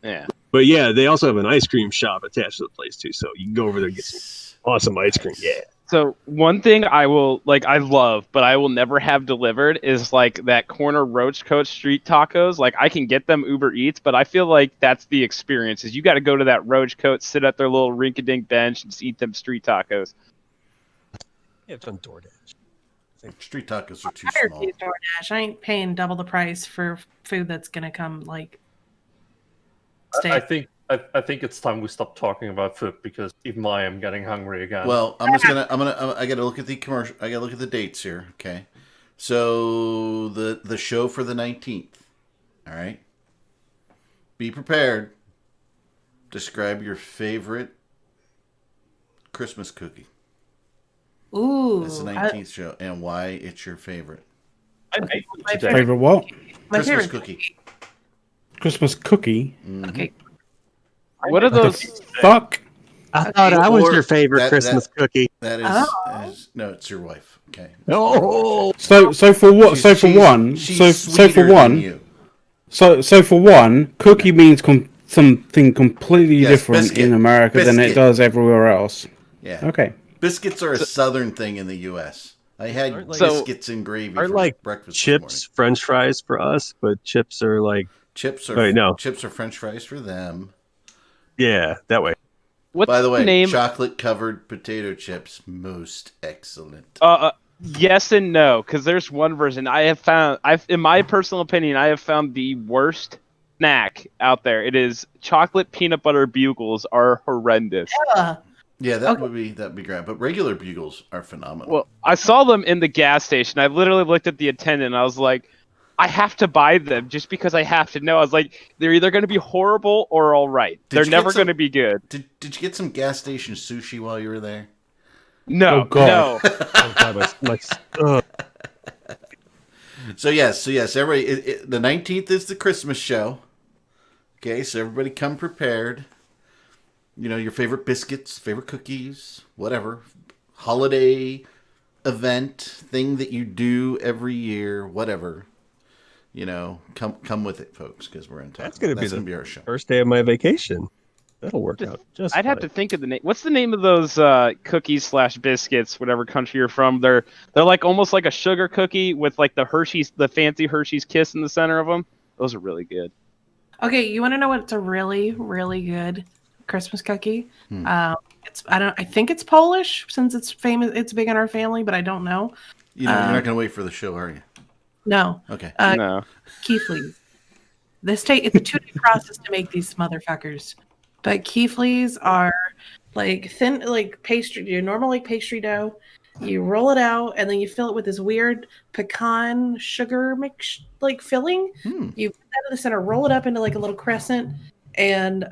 Yeah. But yeah, they also have an ice cream shop attached to the place too, so you can go over there and get some awesome ice cream. Yeah. So one thing I love, but I will never have delivered is like that corner roach coat street tacos. Like I can get them Uber Eats, but I feel like that's the experience. Is you got to go to that roach coat, sit at their little rink-a-dink bench, and just eat them street tacos. Yeah, I've done DoorDash. Street tacos are too Tired small. of DoorDash. I ain't paying double the price for food that's gonna come I think it's time we stop talking about food because even I am getting hungry again. Well, I gotta look at the commercial. I gotta look at the dates here. Okay, so the show for the 19th. All right, be prepared. Describe your favorite Christmas cookie. Ooh, It's the 19th show, and why it's your favorite. my Favorite what? My Christmas favorite cookie. Christmas cookie. Okay. What are those? Fuck. I thought I was your favorite that- Christmas cookie. That is no, it's your wife. Okay. Oh, So for what? So for one. She's So for sweeter than one. you. So for one, cookie means something completely Yes, different biscuit. in America than it Biscuit. does everywhere else. Yeah. Okay. Biscuits are a southern thing in the U.S. I had Aren't like- biscuits and gravy are for like breakfast chips French fries for us, but chips are like this morning. Wait, no. Chips are French fries for them. yeah, that way. What's By the way, name? chocolate covered potato chips, most excellent. Yes and no, because there's one version in my personal opinion, I have found the worst snack out there. It is chocolate peanut butter bugles are horrendous. Yeah, that'd be great. But regular bugles are phenomenal. Well, I saw them in the gas station. I literally looked at the attendant and I was like, I have to buy them just because I have to know. I was like, they're either going to be horrible or all right. They're never going to be good. Did you get some gas station sushi while you were there? No, Oh, God. no. Oh, God, So yes, everybody. The 19th is the Christmas show. Okay, so everybody come prepared. You know, your favorite biscuits, favorite cookies, whatever. Holiday event, thing that you do every year, whatever. You know, come with it, folks, because we're in time. That's gonna be our show. first day of my vacation. That'll work out. Just I'd have to think of the name. What's the name of those cookies / biscuits, whatever country you're from? They're like almost like a sugar cookie with like the fancy Hershey's Kiss in the center of them. Those are really good. Okay, you want to know what's a really, really good Christmas cookie? I think it's Polish since it's famous. It's big in our family, but I don't know. You know, you're not going to wait for the show, are you? No. Okay. No. Keithley's. It's a 2-day process to make these motherfuckers. But Keithley's are like thin, like pastry. You normal like pastry dough. You roll it out, and then you fill it with this weird pecan sugar mix, like filling. You put that in the center, roll it up into like a little crescent, and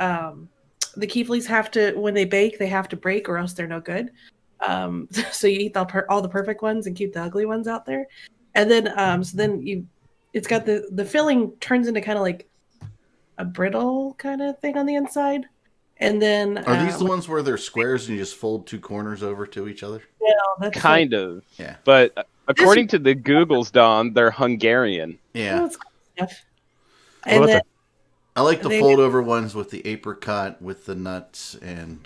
the Keeflies have to, when they bake, they have to break or else they're no good. So you eat all the perfect ones and keep the ugly ones out there, and then it's got the filling turns into kind of like a brittle kind of thing on the inside, and then Are these the ones where they're squares and you just fold two corners over to each other? Yeah, that's kind of. Yeah, but according to the Googles, Don, they're Hungarian. Yeah. And then I like the fold over ones with the apricot with the nuts and.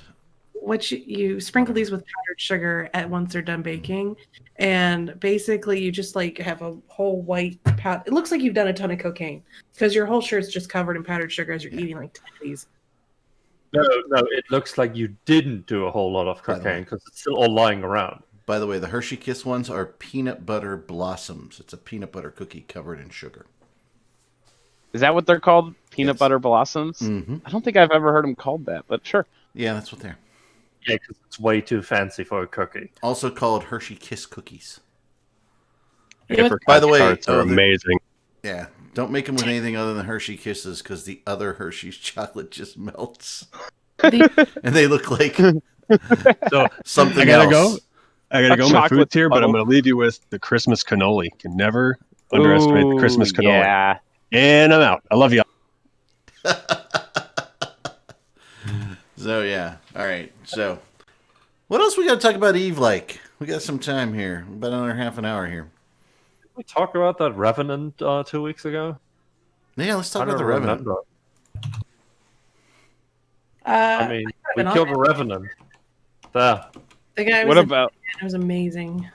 What you sprinkle these with powdered sugar once they're done baking, and basically you just like have a whole white powder. It looks like you've done a ton of cocaine because your whole shirt's just covered in powdered sugar as you're eating like 10 of these. No, it looks like you didn't do a whole lot of cocaine because it's still all lying around. By the way, the Hershey Kiss ones are peanut butter blossoms. It's a peanut butter cookie covered in sugar. Is that what they're called? Peanut butter blossoms? Mm-hmm. I don't think I've ever heard them called that, but sure. Yeah, that's what they're. Yeah, because it's way too fancy for a cookie. Also called Hershey Kiss cookies. By the way, are amazing. Yeah, don't make them with anything other than Hershey Kisses because the other Hershey's chocolate just melts, and they look like something I gotta else. I gotta go. My food's here, but I'm gonna leave you with the Christmas cannoli. Can never underestimate the Christmas cannoli. Yeah. And I'm out. I love you. So yeah, all right. So, what else we got to talk about Eve? Like, we got some time here, about another half an hour here. Did we talk about that Revenant 2 weeks ago? Yeah, let's talk about the Revenant. I mean, we killed a Revenant. There. The guy was What about? It was amazing.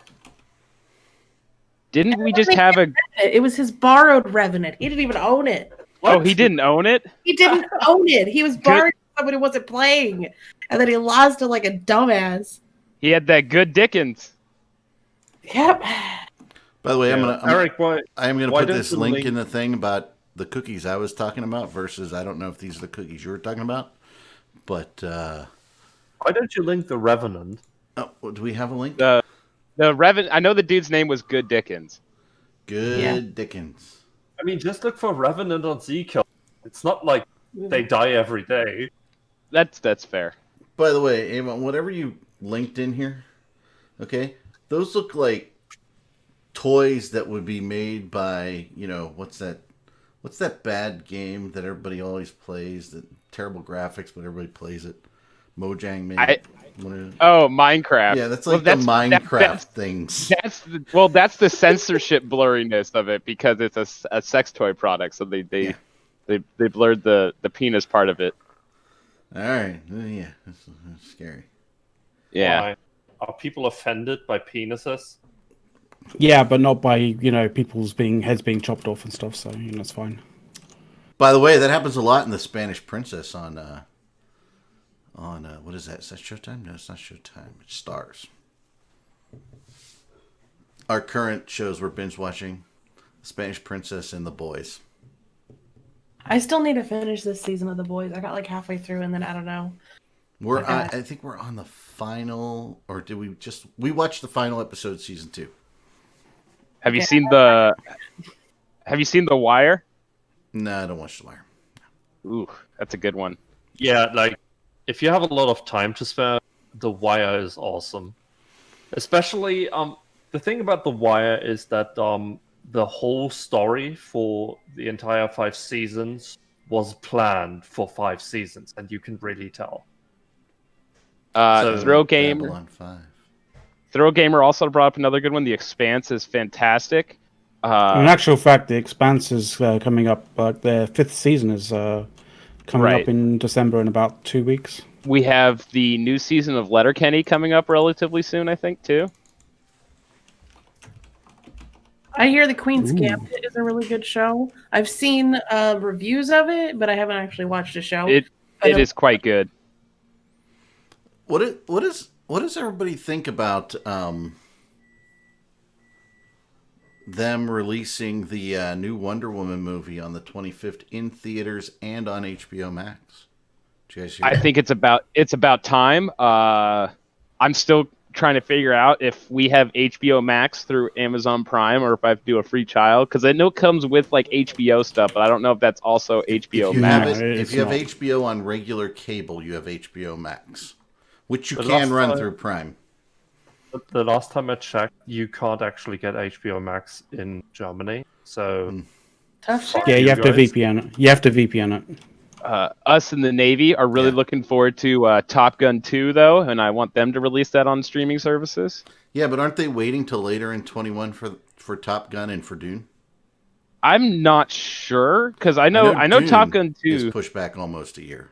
Didn't we just have a? It was his borrowed Revenant. He didn't even own it. Oh, he didn't own it? He didn't own it. He was borrowing somebody who wasn't playing, and then he lost it like a dumbass. He had that good Dickens. Yep. By the way, I'm Eric, gonna put this link in the thing about the cookies I was talking about versus I don't know if these are the cookies you were talking about, but why don't you link the Revenant? Oh, do we have a link? The Revenant. I know the dude's name was Good Dickens. Good Dickens. I mean, just look for Revenant on Zkill. It's not like they die every day. That's fair. By the way, Avon, whatever you linked in here, okay, those look like toys that would be made by, what's that bad game that everybody always plays, that terrible graphics, but everybody plays it. Mojang made it. Minecraft. Yeah, that's like the Minecraft things. That's the censorship blurriness of it because it's a sex toy product, so they blurred the penis part of it. All right, yeah, that's scary. Yeah. Why? Are people offended by penises? Yeah, but not by people's heads being chopped off and stuff. So that's fine. By the way, that happens a lot in the Spanish Princess on what is that? Is that Showtime? No, it's not Showtime. It's Stars. Our current shows we're binge watching: Spanish Princess and The Boys. I still need to finish this season of The Boys. I got like halfway through, and then I don't know. I think we're on the final, or did we watched the final episode, season 2? Have you seen the Wire? No, I don't watch The Wire. Ooh, that's a good one. Yeah, like if you have a lot of time to spare, The Wire is awesome. Especially, the thing about The Wire is that the whole story for the entire 5 seasons was planned for 5 seasons, and you can really tell. Throw Gamer also brought up another good one. The Expanse is fantastic. In actual fact, The Expanse is coming up. Their 5th season is coming up in December in about 2 weeks. We have the new season of Letterkenny coming up relatively soon, I think, too. I hear The Queen's Gambit is a really good show. I've seen reviews of it, but I haven't actually watched the show. It is quite good. What does everybody think about them releasing the new Wonder Woman movie on the 25th in theaters and on HBO Max? Did you guys hear that? I think it's about time. I'm still trying to figure out if we have HBO Max through Amazon Prime or if I have to do a free trial, because I know it comes with like HBO stuff, but I don't know if that's also HBO Max. If you have HBO on regular cable, you have HBO Max, which you can run through Prime. The last time I checked, you can't actually get HBO Max in Germany. So tough shit. Yeah, you have to VPN it. You have to VPN it. Us in the Navy are really looking forward to Top Gun 2, though, and I want them to release that on streaming services. Yeah, but aren't they waiting till later in 21 for Top Gun and for Dune? I'm not sure, because I know Top Gun 2 is pushed back almost a year.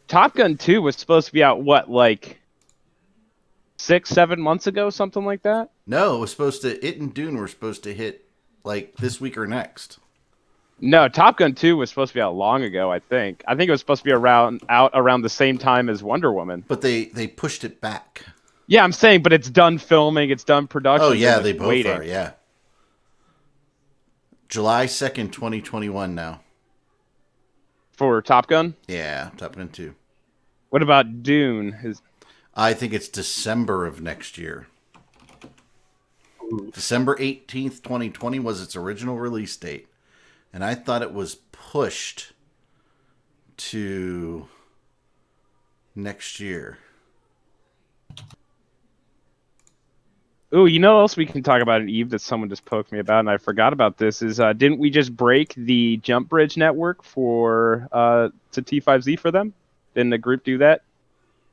Top Gun 2 was supposed to be out, what, like 6-7 months ago, something like that? No, it and Dune were supposed to hit like this week or next. No, Top Gun 2 was supposed to be out long ago, I think. I think it was supposed to be out around the same time as Wonder Woman. But they pushed it back. Yeah, I'm saying, but it's done filming, it's done production. Oh, yeah, they both are, yeah. July 2nd, 2021 now. For Top Gun? Yeah, Top Gun 2. What about Dune? I think it's December of next year. December 18th, 2020 was its original release date. And I thought it was pushed to next year. Ooh, you know what else we can talk about in Eve that someone just poked me about, and I forgot about this, is didn't we just break the Jump Bridge network to T5Z for them? Didn't the group do that?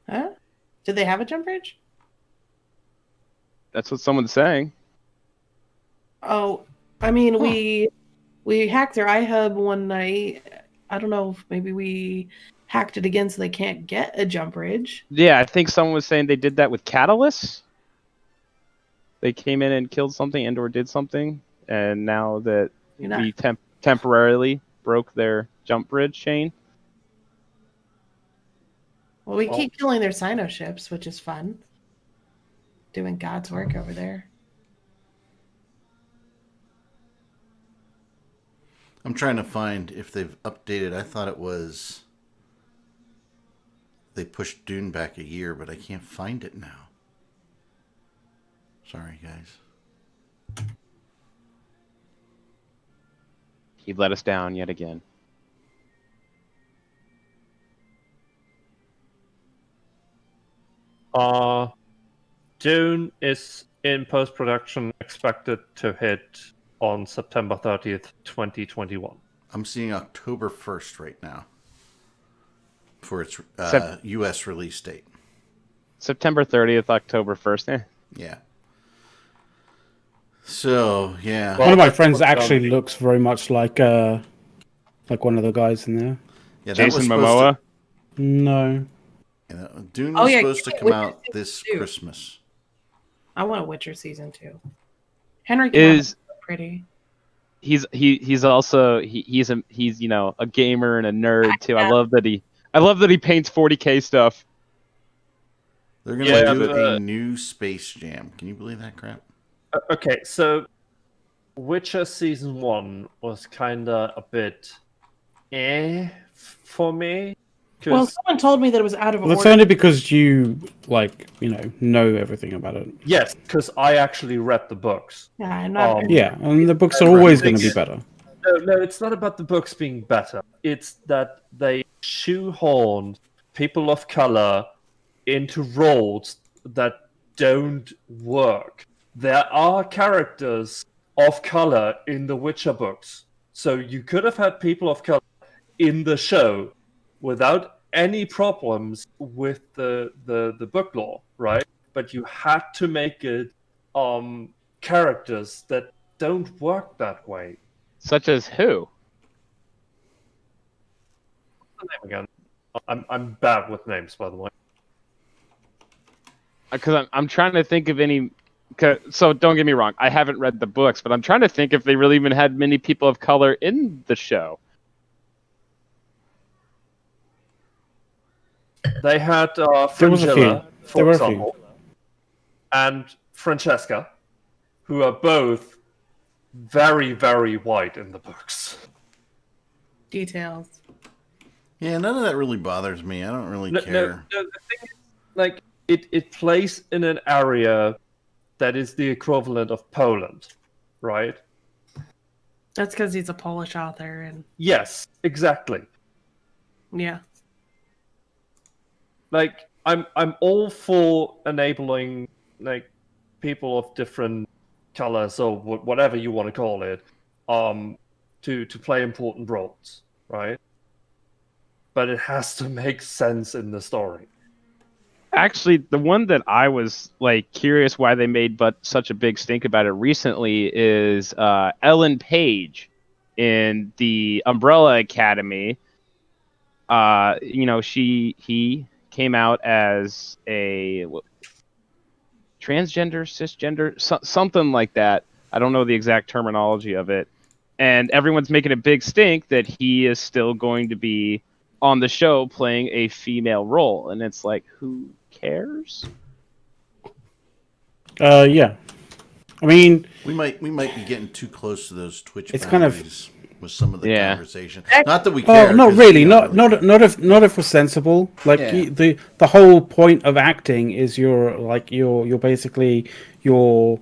Huh? Did they have a jump bridge? That's what someone's saying. Oh, I mean, we hacked their iHub one night. I don't know if maybe we hacked it again so they can't get a jump bridge. Yeah, I think someone was saying they did that with Catalyst. They came in and killed something and or did something, and now that we temporarily broke their jump bridge chain. Well, we keep killing their Sino ships, which is fun. Doing God's work over there. I'm trying to find if they've updated. I thought it was they pushed Dune back a year, but I can't find it now. Sorry, guys. He let us down yet again. Dune is in post-production, expected to hit on September 30th, 2021. I'm seeing October 1st right now for its U.S. release date. September 30th, October 1st. Yeah. So, yeah. One of my friends actually looks very much like one of the guys in there. Yeah, Jason Momoa? No. Yeah, Dune was supposed to come out this Christmas. I want a Witcher season 2. Henry is pretty. He's also he's you know a gamer and a nerd too. I love that he paints 40K stuff. They're gonna do a new Space Jam. Can you believe that crap? Okay, so Witcher season 1 was kinda a bit for me. Well, someone told me that it was out of order. That's only because you know everything about it. Yes, because I actually read the books. Yeah, I'm not. Yeah, and the books are always going to be better. No, it's not about the books being better. It's that they shoehorned people of color into roles that don't work. There are characters of color in the Witcher books. So you could have had people of color in the show without any problems with the book lore, right? But you had to make it characters that don't work that way. Such as who? What's the name again? I'm bad with names, by the way. Because I'm trying to think of any. So don't get me wrong, I haven't read the books, but I'm trying to think if they really even had many people of color in the show. They had Fringilla, for example, and Francesca, who are both very, very white in the books. Details. Yeah, none of that really bothers me. I don't really care. No, the thing is, like, it plays in an area that is the equivalent of Poland, right? That's because he's a Polish author, and Yes, exactly. yeah. Like I'm all for enabling like people of different colors or whatever you want to call it, to play important roles, right? But it has to make sense in the story. Actually, the one that I was like curious why they made but such a big stink about it recently is Ellen Page in the Umbrella Academy. He came out as a transgender, cisgender, something like that. I don't know the exact terminology of it. And everyone's making a big stink that he is still going to be on the show playing a female role. And it's like, who cares? Yeah. I mean, we might be getting too close to those Twitch it's kind of with some of the conversation. Not that we oh, care. not really. Not really if we're sensible. Like the whole point of acting is you're basically you're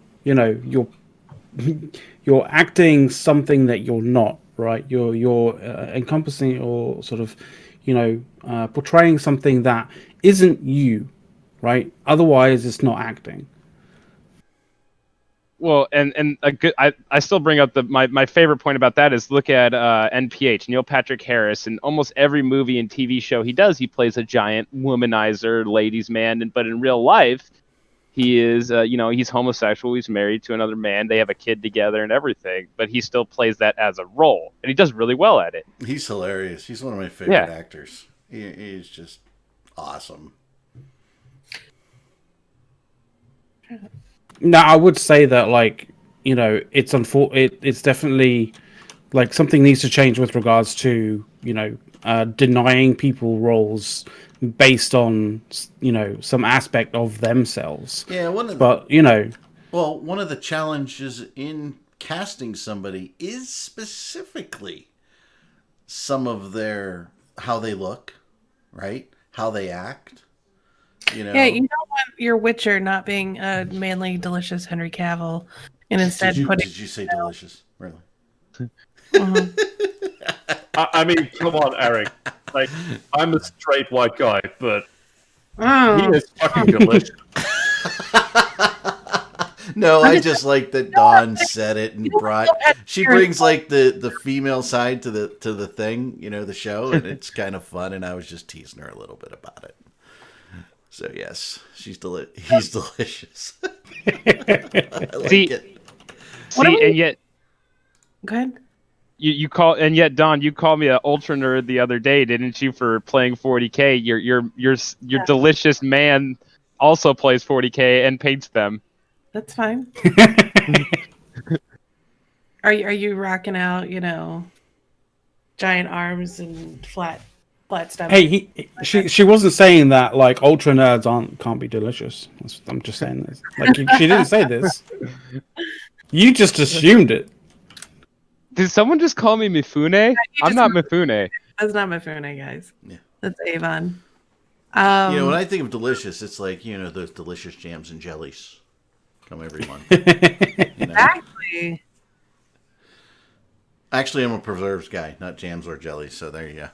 acting something that you're not, right? You're encompassing or sort of portraying something that isn't you, right? Otherwise, it's not acting. Well, and a good, I still bring up my favorite point about that is look at NPH, Neil Patrick Harris, in almost every movie and TV show he does, he plays a giant womanizer, ladies' man, but in real life, he is, he's homosexual, he's married to another man, they have a kid together and everything, but he still plays that as a role, and he does really well at it. He's hilarious. He's one of my favorite actors. He's just awesome. No, I would say that, it's definitely like something needs to change with regards to denying people roles based on some aspect of themselves. Yeah, one of the challenges in casting somebody is specifically some of how they look, right? How they act. Yeah, you don't want your Witcher not being a manly, delicious Henry Cavill, and instead did you say delicious? Really? I mean, come on, Eric. Like, I'm a straight white guy, but he is fucking delicious. No, I just like that Dawn said it and she brings like the female side to the thing, the show, and it's kind of fun, and I was just teasing her a little bit about it. So yes, he's delicious. I like it. And yet, go ahead. And yet, Don, you called me an ultra nerd the other day, didn't you, for playing 40K? Your delicious man also plays 40K and paints them. That's fine. Are you rocking out, giant arms and flat stuff? Hey, she wasn't saying that like ultra nerds can't be delicious. I'm just saying this. Like she didn't say this. You just assumed it. Did someone just call me Mifune? I'm not Mifune. That's not Mifune, guys. Yeah. That's Avon. When I think of delicious, it's like those delicious jams and jellies come every month. Exactly. Actually, I'm a preserves guy, not jams or jellies. So there you go.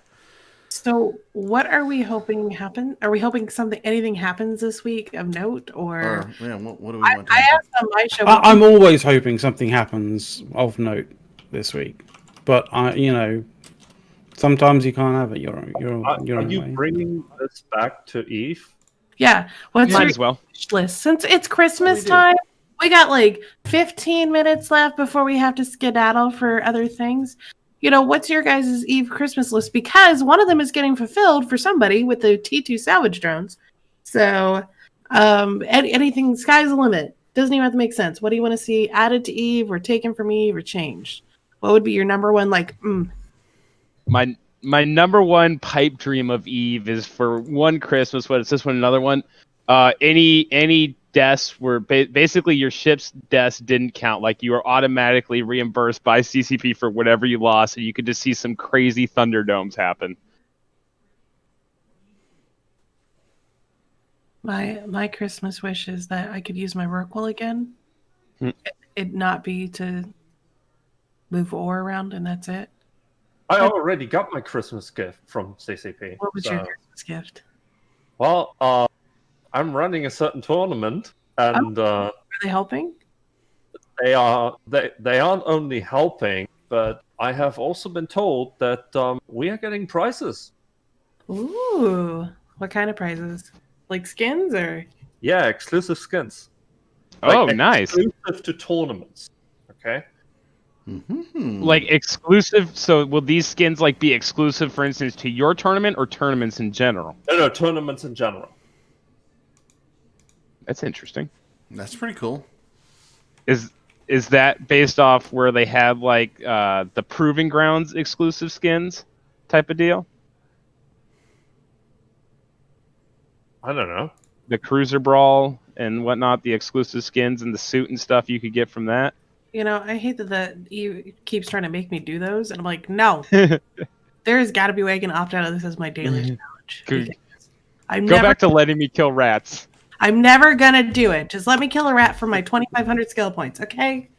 So, what are we hoping happen? Are we hoping anything happens this week of note, or what do we want? I asked on my show. I'm always hoping something happens of note this week, but sometimes you can't have it. You're Are you bringing this back to Eve? Yeah. What's Might your as well. list? Since it's Christmas time, we got like 15 minutes left before we have to skedaddle for other things. What's your guys' Eve Christmas list? Because one of them is getting fulfilled for somebody with the T2 salvage drones. So, anything, sky's the limit. Doesn't even have to make sense. What do you want to see added to Eve or taken from Eve or changed? What would be your number one, My number one pipe dream of Eve is for one Christmas, but it's this one, another one. Any deaths where basically your ship's deaths didn't count. Like you are automatically reimbursed by CCP for whatever you lost, and you could just see some crazy Thunderdomes happen. My Christmas wish is that I could use my Rorqual again. Hmm. It not be to move ore around, and that's it. I already got my Christmas gift from CCP. What was so- your Christmas gift? Well, I'm running a certain tournament, and Are they helping? they aren't only helping, but I have also been told that we are getting prizes. Ooh, what kind of prizes? Like skins or? Yeah, exclusive skins. Oh, nice. Exclusive to tournaments. Okay. Mm-hmm. Like exclusive. So will these skins like be exclusive, for instance, to your tournament or tournaments in general? No, tournaments in general. That's interesting. That's pretty cool. Is that based off where they have like the Proving Grounds exclusive skins type of deal? I don't know. The Cruiser Brawl and whatnot, the exclusive skins and the suit and stuff you could get from that. You know, I hate that he keeps trying to make me do those, and I'm like, no. There's got to be a way I can opt out of this as my daily challenge. Good. because I'm Go never, back to letting me kill rats. I'm never gonna do it. Just let me kill a rat for my 2,500 skill points, okay?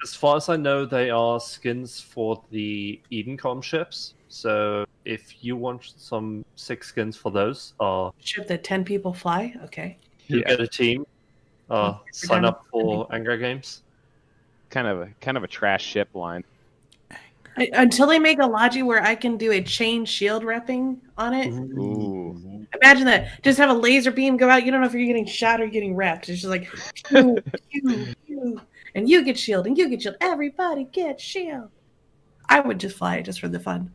As far as I know, they are skins for the Edencom ships. So if you want some 6 skins for those, Ship that 10 people fly, okay. you Yeah. get a team. Sign up for Anger Games. Kind of a trash ship line. Until they make a Logi where I can do a chain shield repping on it. Ooh. Imagine that. Just have a laser beam go out. You don't know if you're getting shot or getting wrapped. It's just like, pew, pew, pew. And you get shield, and you get shield. Everybody get shield. I would just fly it just for the fun.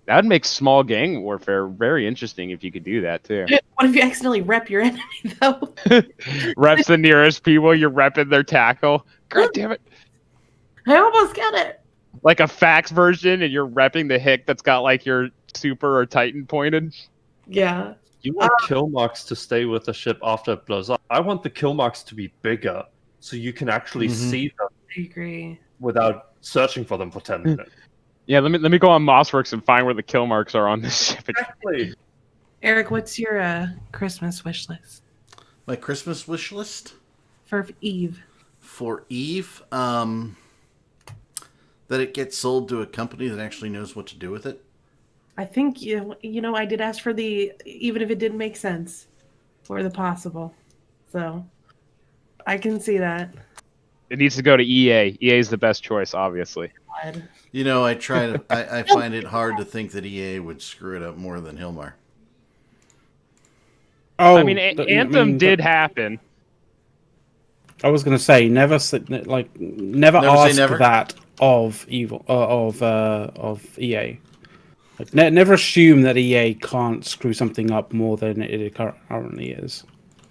That would make small gang warfare very interesting if you could do that too. What if you accidentally rep your enemy, though? Reps the nearest people, you're repping their tackle. God damn it. I almost got it. Like a fax version, and you're repping the hick that's got like your super or titan pointed. Yeah. You want kill marks to stay with the ship after it blows up. I want the kill marks to be bigger, so you can actually see them I agree. without searching for them for 10 minutes. Yeah, let me go on Mossworks and find where the kill marks are on this ship. Exactly. Eric, what's your Christmas wish list My Christmas wish list for Eve? for Eve, that it gets sold to a company that actually knows what to do with it. I think you know I did ask for the even if it didn't make sense for the possible, so I can see that. It needs to go to EA. EA is the best choice, obviously. God. You know, I find it hard to think that EA would screw it up more than Hilmar. Oh, I mean, Anthem did happen. I was going to say never say Never ask say never? that of EA. Like, never assume that EA can't screw something up more than it currently is.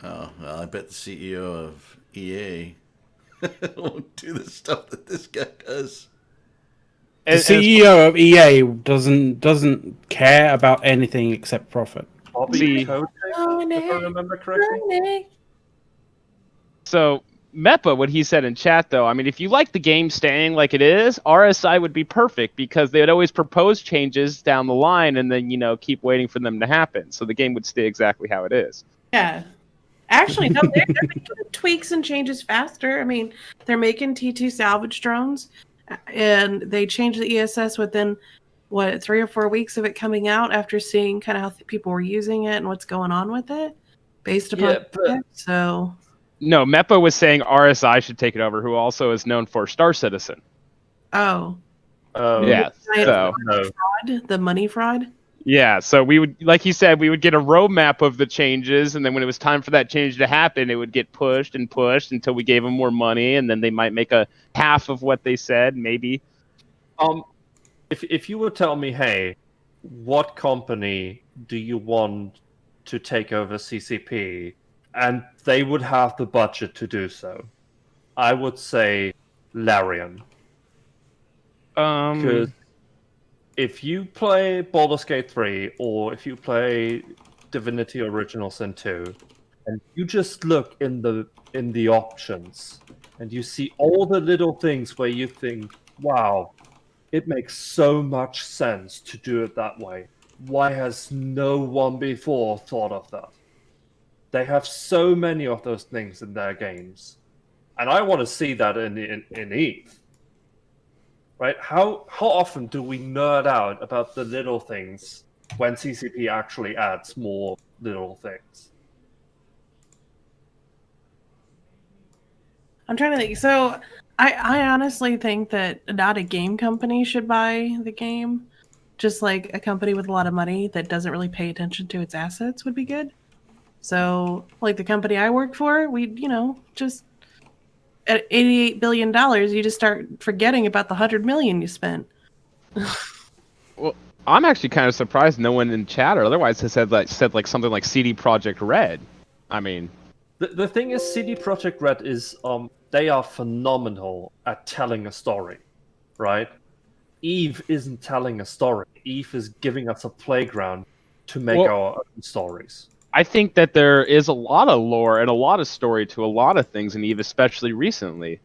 Oh, well, I bet the CEO of EA won't do the stuff that this guy does. The CEO of EA doesn't care about anything except profit. Bobby Kotick, if I remember correctly. So, Meppa, what he said in chat, though, I mean, if you like the game staying like it is, RSI would be perfect because they would always propose changes down the line and then, keep waiting for them to happen. So the game would stay exactly how it is. Yeah. Actually, no, they're making tweaks and changes faster. I mean, they're making T2 salvage drones, and they changed the ESS within, 3 or 4 weeks of it coming out after seeing kind of how people were using it and what's going on with it based upon it. So... No, Meppa was saying RSI should take it over, who also is known for Star Citizen. Oh. Yeah. So, fraud, the money fraud? Yeah, so we would, like he said, we would get a roadmap of the changes, and then when it was time for that change to happen, it would get pushed and pushed until we gave them more money, and then they might make a half of what they said, maybe. If you would tell me, hey, what company do you want to take over CCP, and they would have the budget to do so, I would say Larian. Because if you play Baldur's Gate 3 or if you play Divinity Original Sin 2, and you just look in the options and you see all the little things where you think, wow, it makes so much sense to do it that way. Why has no one before thought of that? They have so many of those things in their games, and I want to see that in Eve. Right? How often do we nerd out about the little things when CCP actually adds more little things? I'm trying to think. So I honestly think that not a game company should buy the game. Just like a company with a lot of money that doesn't really pay attention to its assets would be good. So, like the company I work for, we, just at $88 billion, you just start forgetting about the $100 million you spent. Well, I'm actually kind of surprised no one in chat or otherwise has said like something like CD Projekt Red. I mean, the thing is, CD Projekt Red is they are phenomenal at telling a story, right? Eve isn't telling a story. Eve is giving us a playground to make our own stories. I think that there is a lot of lore and a lot of story to a lot of things in Eve, especially recently.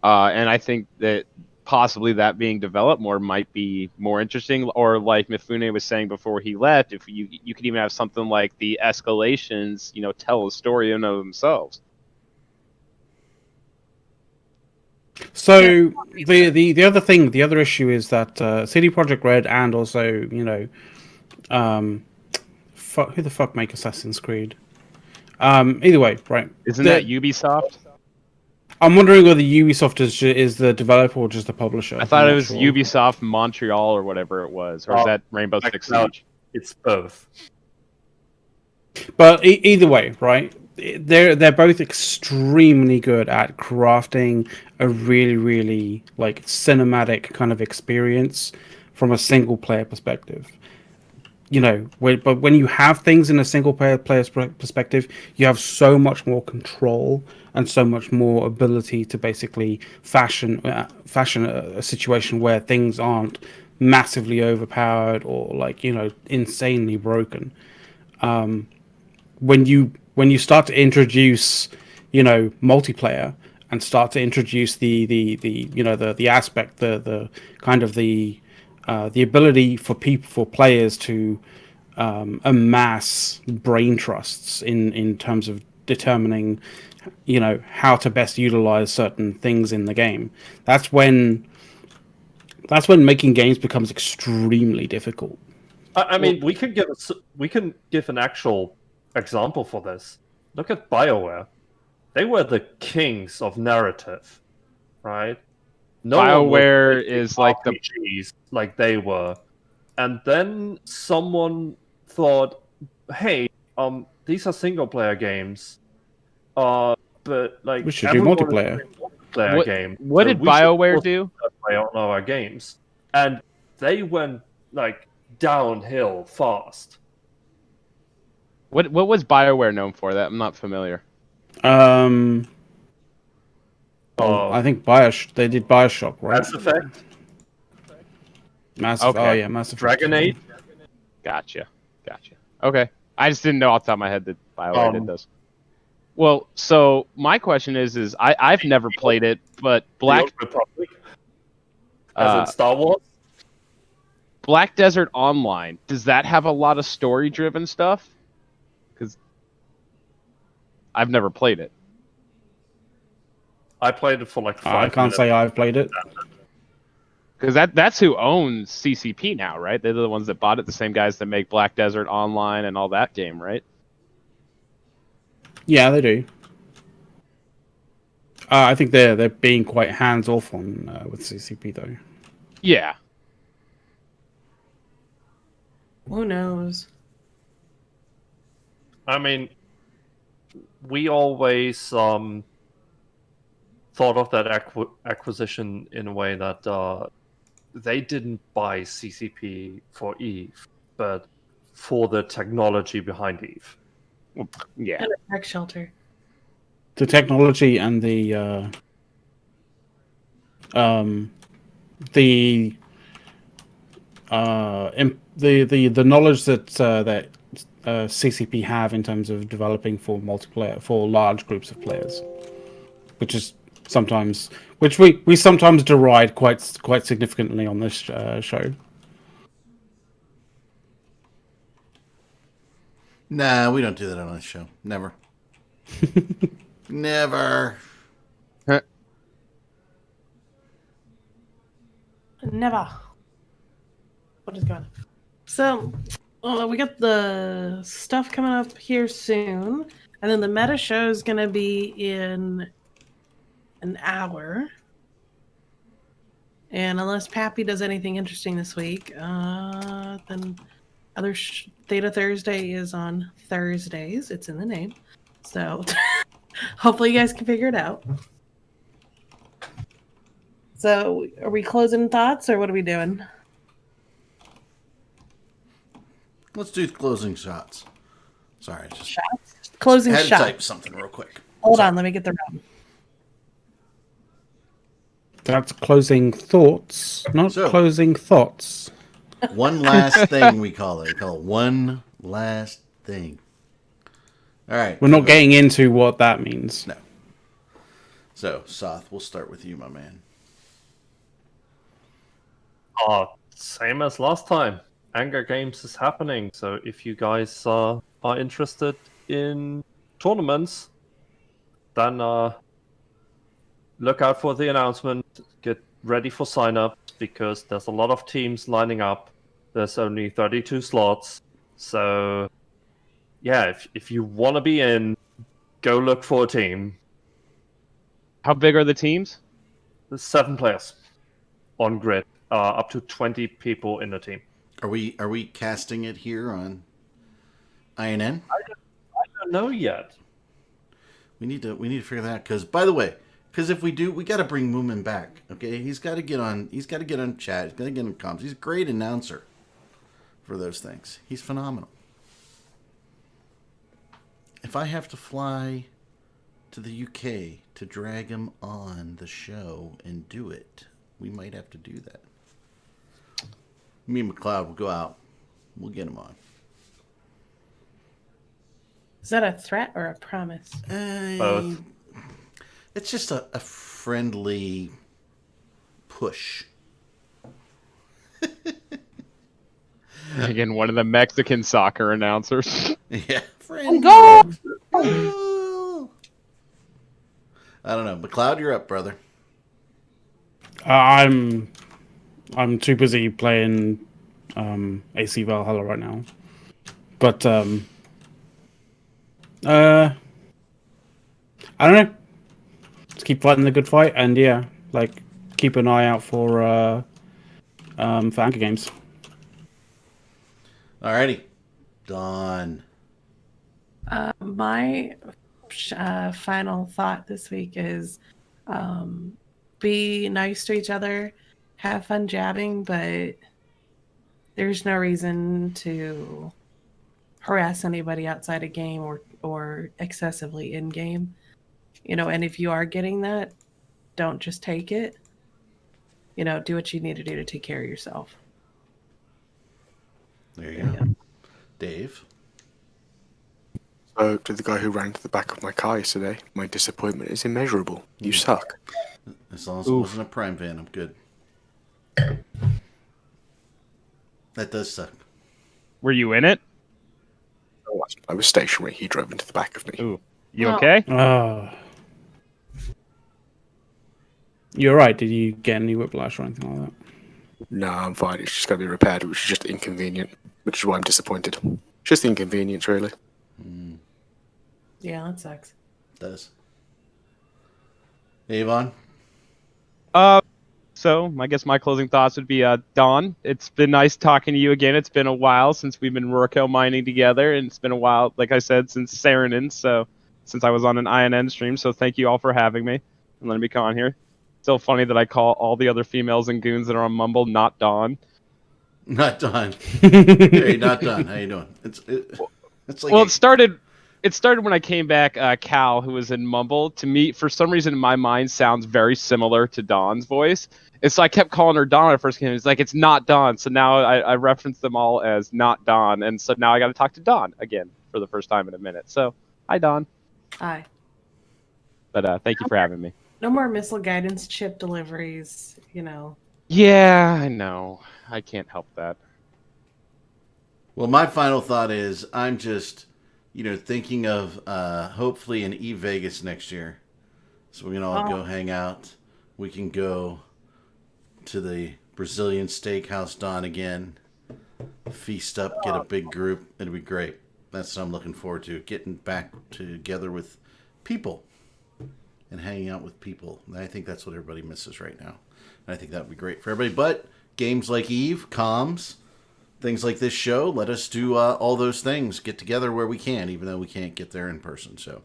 And I think that possibly that being developed more might be more interesting. Or like Mifune was saying before he left, if you could even have something like the escalations, tell a story in of themselves. So the other issue is that CD Projekt Red and also who the fuck make Assassin's Creed? Either way, right? Isn't that Ubisoft? I'm wondering whether Ubisoft is the developer or just the publisher. I thought it was Ubisoft Montreal or whatever it was, or is that Rainbow Six Siege? It's both. But either way, right? They're both extremely good at crafting a really, really like cinematic kind of experience from a single player perspective. But when you have things in a single player's perspective, you have so much more control and so much more ability to basically fashion a situation where things aren't massively overpowered or insanely broken. When you start to introduce multiplayer and start to introduce the aspect, the kind of the ability for players to amass brain trusts in terms of determining how to best utilize certain things in the game. That's when making games becomes extremely difficult. I mean, we can give an actual example for this. Look at BioWare. They were the kings of narrative, right? BioWare is like RPGs like they were, and then someone thought, "Hey, these are single player games, but like we should do multiplayer. Game. What did BioWare do? Play on our games, and they went like downhill fast. What was BioWare known for? That I'm not familiar. I think they did BioShock, right? Mass Effect. Mass Effect. Okay. Oh yeah, Mass Effect. Dragon Age. Gotcha. Okay, I just didn't know off the top of my head that BioWare did this. Well, so my question is I've never played it, but Republic. As in Star Wars. Black Desert Online, does that have a lot of story-driven stuff? Because I've never played it. I played it for like 5 I can't say I've played it. Because that's who owns CCP now, right? They're the ones that bought it, the same guys that make Black Desert Online and all that game, right? Yeah, they do. I think they're being quite hands-off on with CCP, though. Yeah. Who knows? I mean, we always thought of that acquisition in a way that they didn't buy CCP for Eve, but for the technology behind Eve. Yeah. And a tax shelter. The technology and the knowledge that CCP have in terms of developing for multiplayer for large groups of players, which we sometimes deride quite significantly on this show. Nah, we don't do that on the show. Never. Never. Never. What is going on? So, we got the stuff coming up here soon, and then the meta show is going to be in an hour. And unless Pappy does anything interesting this week, then other Theta Thursday is on Thursdays. It's in the name. So hopefully you guys can figure it out. So are we closing thoughts or what are we doing? Let's do closing shots. Sorry, just shots? Closing had to shots. type something real quick. Hold on, let me get the round. That's closing thoughts, not closing thoughts. One last thing we call it. We call it one last thing. All right. We're not getting into what that means. No. So, Soth, we'll start with you, my man. Same as last time. Anger Games is happening, so if you guys are interested in tournaments, then look out for the announcement. Get ready for sign-ups, because there's a lot of teams lining up. There's only 32 slots, so yeah, if you want to be in, go look for a team. How big are the teams? There's 7 players on grid, up to 20 people in the team. Are we casting it here on INN? I don't know yet. We need to figure that out. Because, by the way, if we do, we got to bring Moomin back. Okay, he's got to get on. He's got to get on chat. He's got to get on comms. He's a great announcer for those things. He's phenomenal. If I have to fly to the UK to drag him on the show and do it, we might have to do that. Me and McLeod will go out. We'll get him on. Is that a threat or a promise? Both. It's just a friendly push. Again, one of the Mexican soccer announcers. Yeah. Friendly. Go! Oh. I don't know. McLeod, you're up, brother. I'm too busy playing AC Valhalla right now. But I don't know. Just keep fighting the good fight, and yeah, like keep an eye out for Anger Games. Alrighty. Dawn. My final thought this week is be nice to each other, have fun jabbing, but there's no reason to harass anybody outside a game or excessively in game. You know, and if you are getting that, don't just take it. You know, do what you need to do to take care of yourself. There you go. Dave. So, to the guy who ran to the back of my car yesterday, my disappointment is immeasurable. You suck. As long as it wasn't a Prime van, I'm good. That does suck. Were you in it? I was stationary. He drove into the back of me. Ooh. You okay? You're right. Did you get any whiplash or anything like that? No, I'm fine. It's just going to be repaired, which is just inconvenient, which is why I'm disappointed. Just the inconvenience, really. Yeah, that sucks. It does. Avon? So I guess my closing thoughts would be, Dawn, it's been nice talking to you again. It's been a while since we've been Rorkel mining together, and it's been a while, like I said, since Saarinen, so since I was on an INN stream, so thank you all for having me and letting me come on here. Still funny that I call all the other females and goons that are on Mumble not Dawn. Not Dawn. Hey, not Dawn. How you doing? It's like well, it started when I came back. Cal, who was in Mumble, to me, for some reason in my mind, sounds very similar to Dawn's voice. And so I kept calling her Dawn at first. It's like, it's not Dawn. So now I reference them all as not Dawn. And so now I got to talk to Dawn again for the first time in a minute. So, hi, Dawn. Hi. But thank you for having me. No more missile guidance chip deliveries, you know. Yeah, I know. I can't help that. Well, my final thought is I'm just thinking of hopefully an Vegas next year, so we can all go hang out. We can go to the Brazilian Steakhouse Don again, feast up, get a big group. It'll be great. That's what I'm looking forward to, getting back together with people and hanging out with people. And I think that's what everybody misses right now. And I think that would be great for everybody. But games like Eve, comms, things like this show, let us do all those things, get together where we can, even though we can't get there in person. So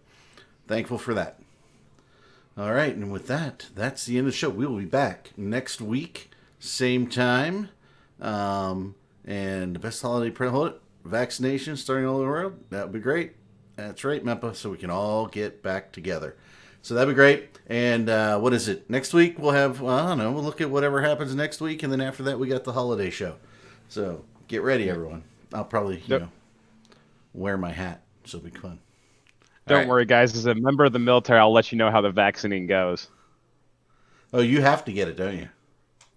thankful for that. All right, and with that, that's the end of the show. We will be back next week, same time. And the best holiday vaccination starting all over the world. That would be great. That's right, Mempa. So we can all get back together. So that'd be great. And what is it? Next week we'll have, I don't know, we'll look at whatever happens next week. And then after that, we got the holiday show. So get ready, everyone. I'll probably, wear my hat. So it'll be fun. Don't worry, guys. As a member of the military, I'll let you know how the vaccinating goes. Oh, you have to get it, don't you?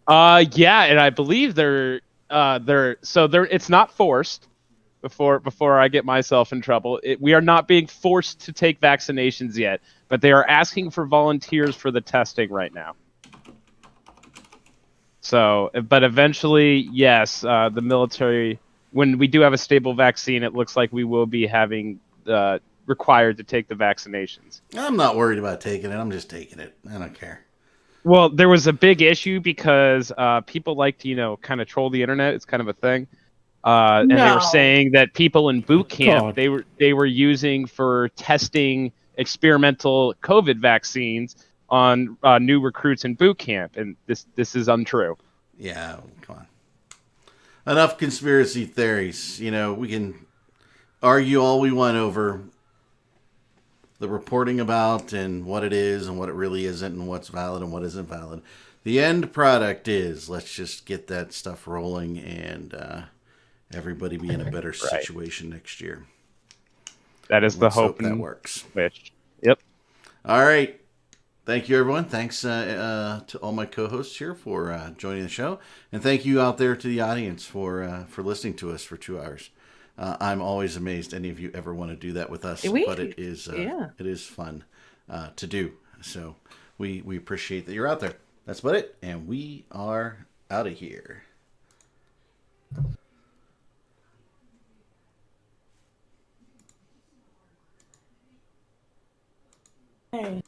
Yeah, and I believe it's not forced. Before I get myself in trouble, we are not being forced to take vaccinations yet, but they are asking for volunteers for the testing right now. So, but eventually, yes, the military, when we do have a stable vaccine, it looks like we will be having required to take the vaccinations. I'm not worried about taking it. I'm just taking it. I don't care. Well, there was a big issue because people like to, kind of troll the internet. It's kind of a thing. And they were saying that people in boot camp they were using for testing experimental COVID vaccines on new recruits in boot camp, and this is untrue. Yeah, come on. Enough conspiracy theories. We can argue all we want over the reporting about and what it is and what it really isn't and what's valid and what isn't valid. The end product is let's just get that stuff rolling and everybody be in a better situation next year. That is the hope that works. Wish. Yep. All right. Thank you, everyone. Thanks to all my co-hosts here for joining the show, and thank you out there to the audience for listening to us for 2 hours. I'm always amazed any of you ever want to do that with us, but it is fun to do. So we appreciate that you're out there. That's about it, and we are out of here. Hey.